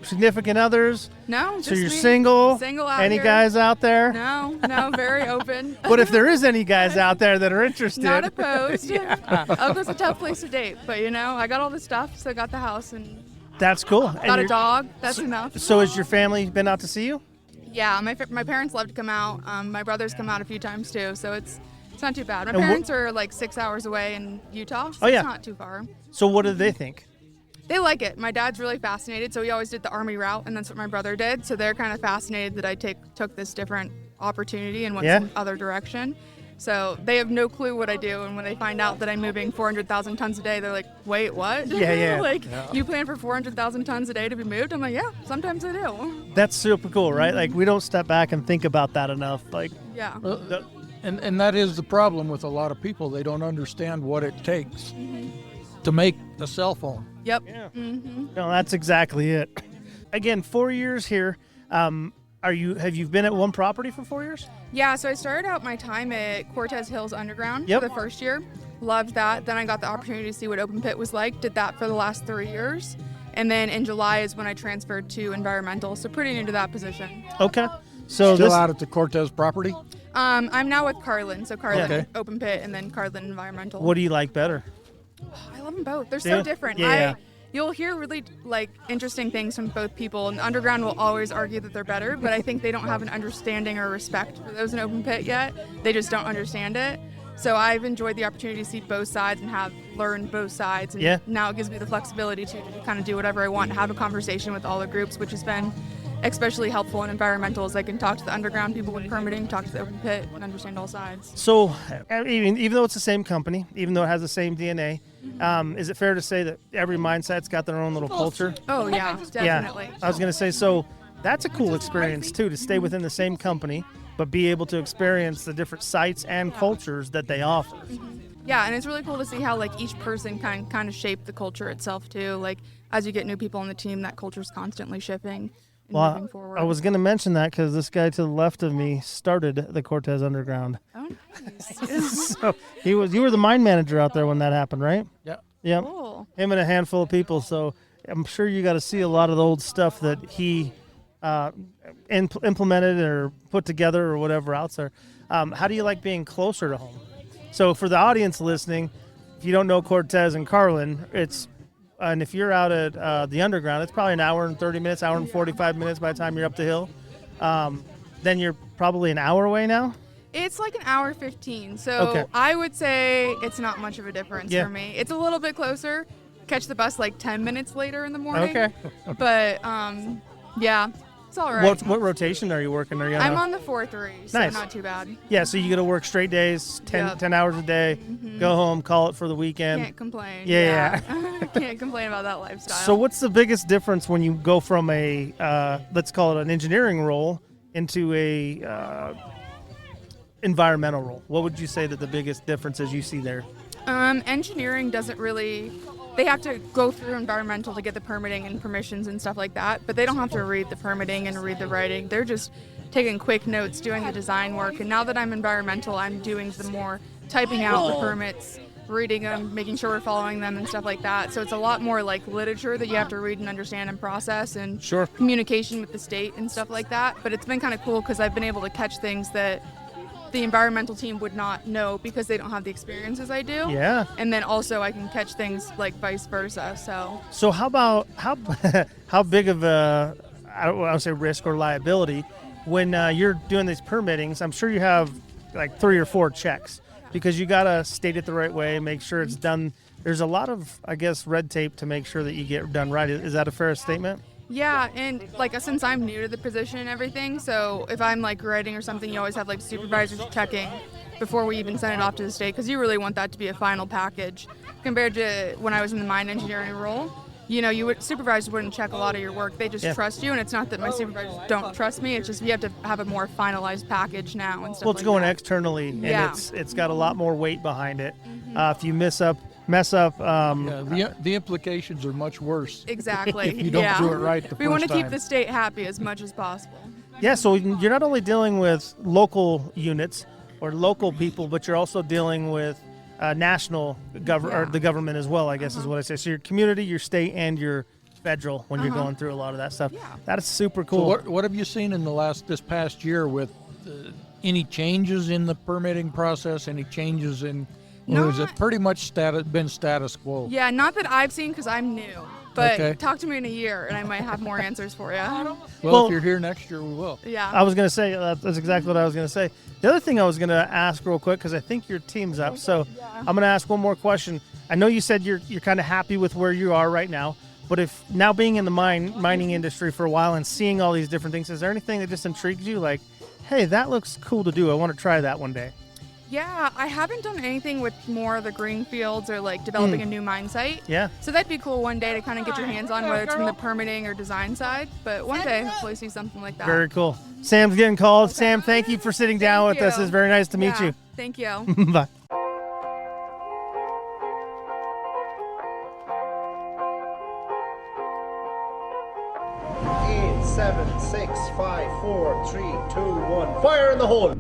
significant others? No. So you're single? Single out Any here. guys out there? No, very open. But if there is any guys out there that are interested. Not opposed. Elko's a tough place to date, but I got all the stuff, so I got the house and That's cool. got a dog. That's enough. So has your family been out to see you? Yeah, my parents love to come out. My brother's come out a few times too, so it's not too bad. My parents are like 6 hours away in Utah, so it's not too far. So what do they think? They like it. My dad's really fascinated, so he always did the Army route, and that's what my brother did. So they're kind of fascinated that I took this different opportunity and went some other direction. So they have no clue what I do, and when they find out that I'm moving 400,000 tons a day, they're like, wait, what? You plan for 400,000 tons a day to be moved? I'm like, yeah, sometimes I do. That's super cool, right? Like, we don't step back and think about that enough. Like, and that is the problem with a lot of people. They don't understand what it takes to make a cell phone. Yep. Yeah. No, that's exactly it. Again, 4 years here. Have you been at one property for 4 years? Yeah, so I started out my time at Cortez Hills Underground for the first year. Loved that. Then I got the opportunity to see what open pit was like. Did that for the last 3 years. And then in July is when I transferred to environmental, so pretty new to that position. Okay. So Still out at the Cortez property? I'm now with Carlin. So Carlin open pit and then Carlin environmental. What do you like better? I love them both. They're so different. You'll hear really interesting things from both people, and underground will always argue that they're better, but I think they don't have an understanding or respect for those in open pit yet. They just don't understand it. So I've enjoyed the opportunity to see both sides and have learned both sides. And now it gives me the flexibility to kind of do whatever I want and have a conversation with all the groups, which has been especially helpful in environmentals. I can talk to the underground people with permitting, talk to the open pit, and understand all sides. So even though it's the same company, even though it has the same DNA, is it fair to say that every mine site's got their own little culture? Oh, yeah, definitely. Yeah, I was going to say, so that's a cool experience, too, to stay within the same company, but be able to experience the different sites and cultures that they offer. Yeah, and it's really cool to see how like each person kind of shape the culture itself too. Like as you get new people on the team, that culture's constantly shifting and moving forward. I was going to mention that because this guy to the left of me started the Cortez Underground. Oh, nice. So you were the mine manager out there when that happened, right? Yeah. Yep. Cool. Him and a handful of people. So I'm sure you got to see a lot of the old stuff that he implemented or put together or whatever else there. How do you like being closer to home? So for the audience listening, if you don't know Cortez and Carlin, and if you're out at the underground, it's probably an hour and 30 minutes, hour and 45 minutes by the time you're up the hill. Then you're probably an hour away now? It's like an hour 15. So Okay. I would say it's not much of a difference for me. It's a little bit closer. Catch the bus like 10 minutes later in the morning. Okay. But yeah, it's all right. What rotation are you working? I'm on the 4-3, so Nice. not too bad. Yeah, so you got to work straight days, 10 hours a day, go home, call it for the weekend. Can't complain. Yeah. Can't complain about that lifestyle. So what's the biggest difference when you go from a, let's call it an engineering role, into a environmental role? What would you say that the biggest differences you see there? Engineering doesn't really, they have to go through environmental to get the permitting and permissions and stuff like that, but they don't have to read the permitting and read the writing. They're just taking quick notes, doing the design work. And now that I'm environmental, I'm doing the more typing out the permits, reading them, making sure we're following them and stuff like that. So it's a lot more like literature that you have to read and understand and process, and communication with the state and stuff like that. But it's been kind of cool because I've been able to catch things that the environmental team would not know because they don't have the experiences I do. Yeah. And then also I can catch things like vice versa. So how about how big of a, I would say risk or liability when you're doing these permittings? I'm sure you have like 3 or 4 checks because you got to state it the right way, make sure it's done. There's a lot of, I guess, red tape to make sure that you get done right. Is that a fair statement? Yeah, and like since I'm new to the position and everything, so if I'm like writing or something, you always have like supervisors checking before we even send it off to the state, because you really want that to be a final package compared to when I was in the mine engineering role. You know, supervisors wouldn't check a lot of your work. They just trust you, and it's not that my supervisors don't trust me. It's just you have to have a more finalized package now and stuff. Well, it's going externally, and it's got a lot more weight behind it. If you mess up. The implications are much worse. Exactly. If you don't do it right the first time. We want to keep the state happy as much as possible. Yeah, so you're not only dealing with local units or local people, but you're also dealing with national or the government as well, I guess is what I say. So your community, your state, and your federal when you're going through a lot of that stuff. Yeah. That is super cool. So what have you seen in this past year with any changes in the permitting process, any changes in... Or is it pretty much been status quo? Yeah, not that I've seen because I'm new. But talk to me in a year and I might have more answers for you. Well, if you're here next year, we will. Yeah. I was going to say, that's exactly what I was going to say. The other thing I was going to ask real quick, because I think your team's up. So I'm going to ask one more question. I know you said you're kind of happy with where you are right now. But if now being in the mining industry for a while and seeing all these different things, is there anything that just intrigues you? Like, hey, that looks cool to do. I want to try that one day. Yeah, I haven't done anything with more of the green fields or like developing a new mine site. Yeah. So that'd be cool one day to kind of get your hands on, whether it's from the permitting or design side. But one day, hopefully see something like that. Very cool. Sam's getting called. Sam, thank you for sitting down with us. It's very nice to meet you. Thank you. Bye. Eight, 7, 6, 5, 4, 3, 2, 1. Fire in the hole!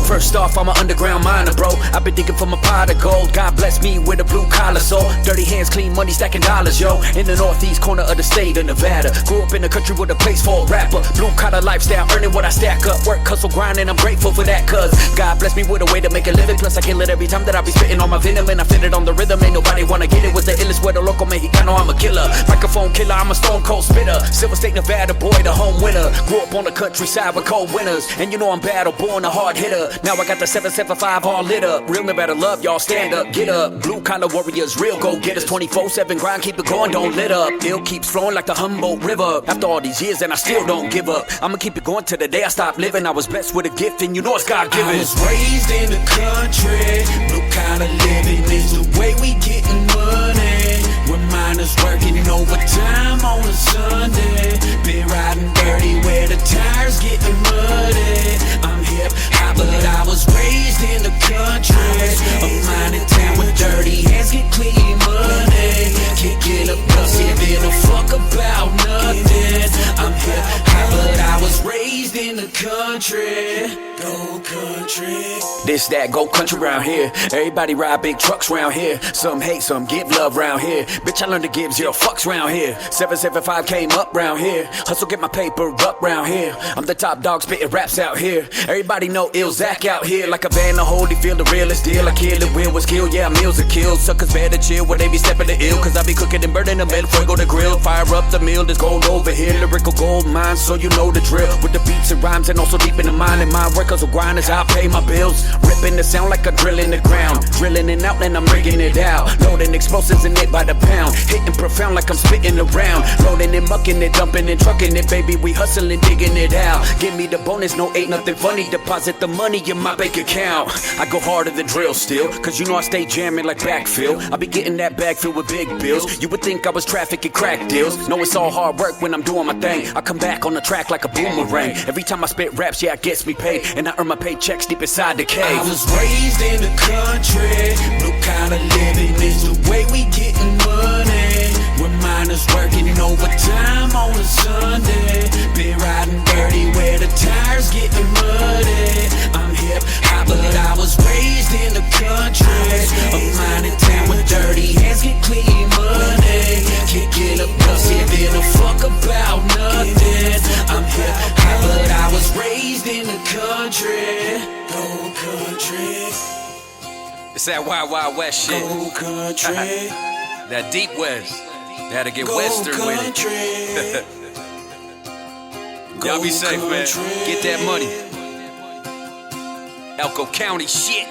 First off, I'm an underground miner, bro. I've been digging for my pot of gold. God bless me with a blue collar soul. Dirty hands, clean money, stacking dollars, yo. In the northeast corner of the state of Nevada. Grew up in the country with a place for a rapper. Blue collar lifestyle, earning what I stack up. Work, hustle, grind, and I'm grateful for that, cuz God bless me with a way to make a living. Plus I kill it every time that I be spitting on my venom. And I fit it on the rhythm, ain't nobody wanna get it. Was the illest with a local Mexicano, I'm a killer. Microphone killer, I'm a stone cold spitter. Silver State, Nevada boy, the home winner. Grew up on the countryside with cold winters. And you know I'm battle born, a hard hitter. Now I got the 775 all lit up. Real Nevada love, y'all stand up, get up. Blue collar warriors, real go getters. 24/7 grind, keep it going, don't let up. Ill keeps flowing like the Humboldt River. After all these years, and I still don't give up. I'ma keep it going till the day I stop living. I was blessed with a gift, and you know it's God given. I was raised in the country. Blue collar living is the way we getting money. We're miners working overtime on a Sunday. Been riding dirty where the tires getting muddy. I'm hip hop, but I was raised in the country. A mining town with dirty hands get clean money. Can't get up, give a fuck about nothing. I'm hip hop, but I was raised in the country. Go country. This, that, go country round here. Everybody ride big trucks round here. Some hate, some give love round here. Bitch, I learned to give 0 fucks round here. 775 came up round here. Hustle, get my paper up round here. I'm the top dog spitting raps out here. Everybody know Ill Zach out here. Like a van to Holyfield, the realest deal. I kill it, will was killed, yeah, meals are killed. Suckers better chill where they be stepping the ill. Cause I be cooking and burning the metal fuego the grill. Fire up the meal, there's gold over here. Lyrical gold mine, so you know the drill. With the beats and rhymes and also deep in the mind. And my work hustle grinders, I'll pay my bills. Ripping the sound like a drill in the ground. Drilling it out and I'm rigging it out. Loading explosives in it by the pound. Hitting profound like I'm spitting around. Loading and mucking it, dumping and trucking it, baby. We hustling, digging it out. Give me the bonus, no ain't nothing funny. Deposit the money in my bank account. I go harder than drill still, cause you know I stay jamming like backfill. I be getting that bag filled with big bills. You would think I was trafficking crack deals. No, it's all hard work when I'm doing my thing. I come back on the track like a boomerang. Every time I spit raps, yeah, it gets me paid. And I earn my paychecks deep inside the cave. I was raised in the country. Blue collar living is the way we getting money. We're miners working overtime on a Sunday. Been riding dirty where the tires getting muddy. I'm hip hop, but I was raised in the country. A mining town with dirty hands get clean money. Can't get up, give a fuck about nothing. I'm hip hop, but I was raised in the country. Go country. It's that Wild Wild West shit. Go country. That deep west. They had to get western with it. Y'all be safe, man. Get that money. Elko County shit.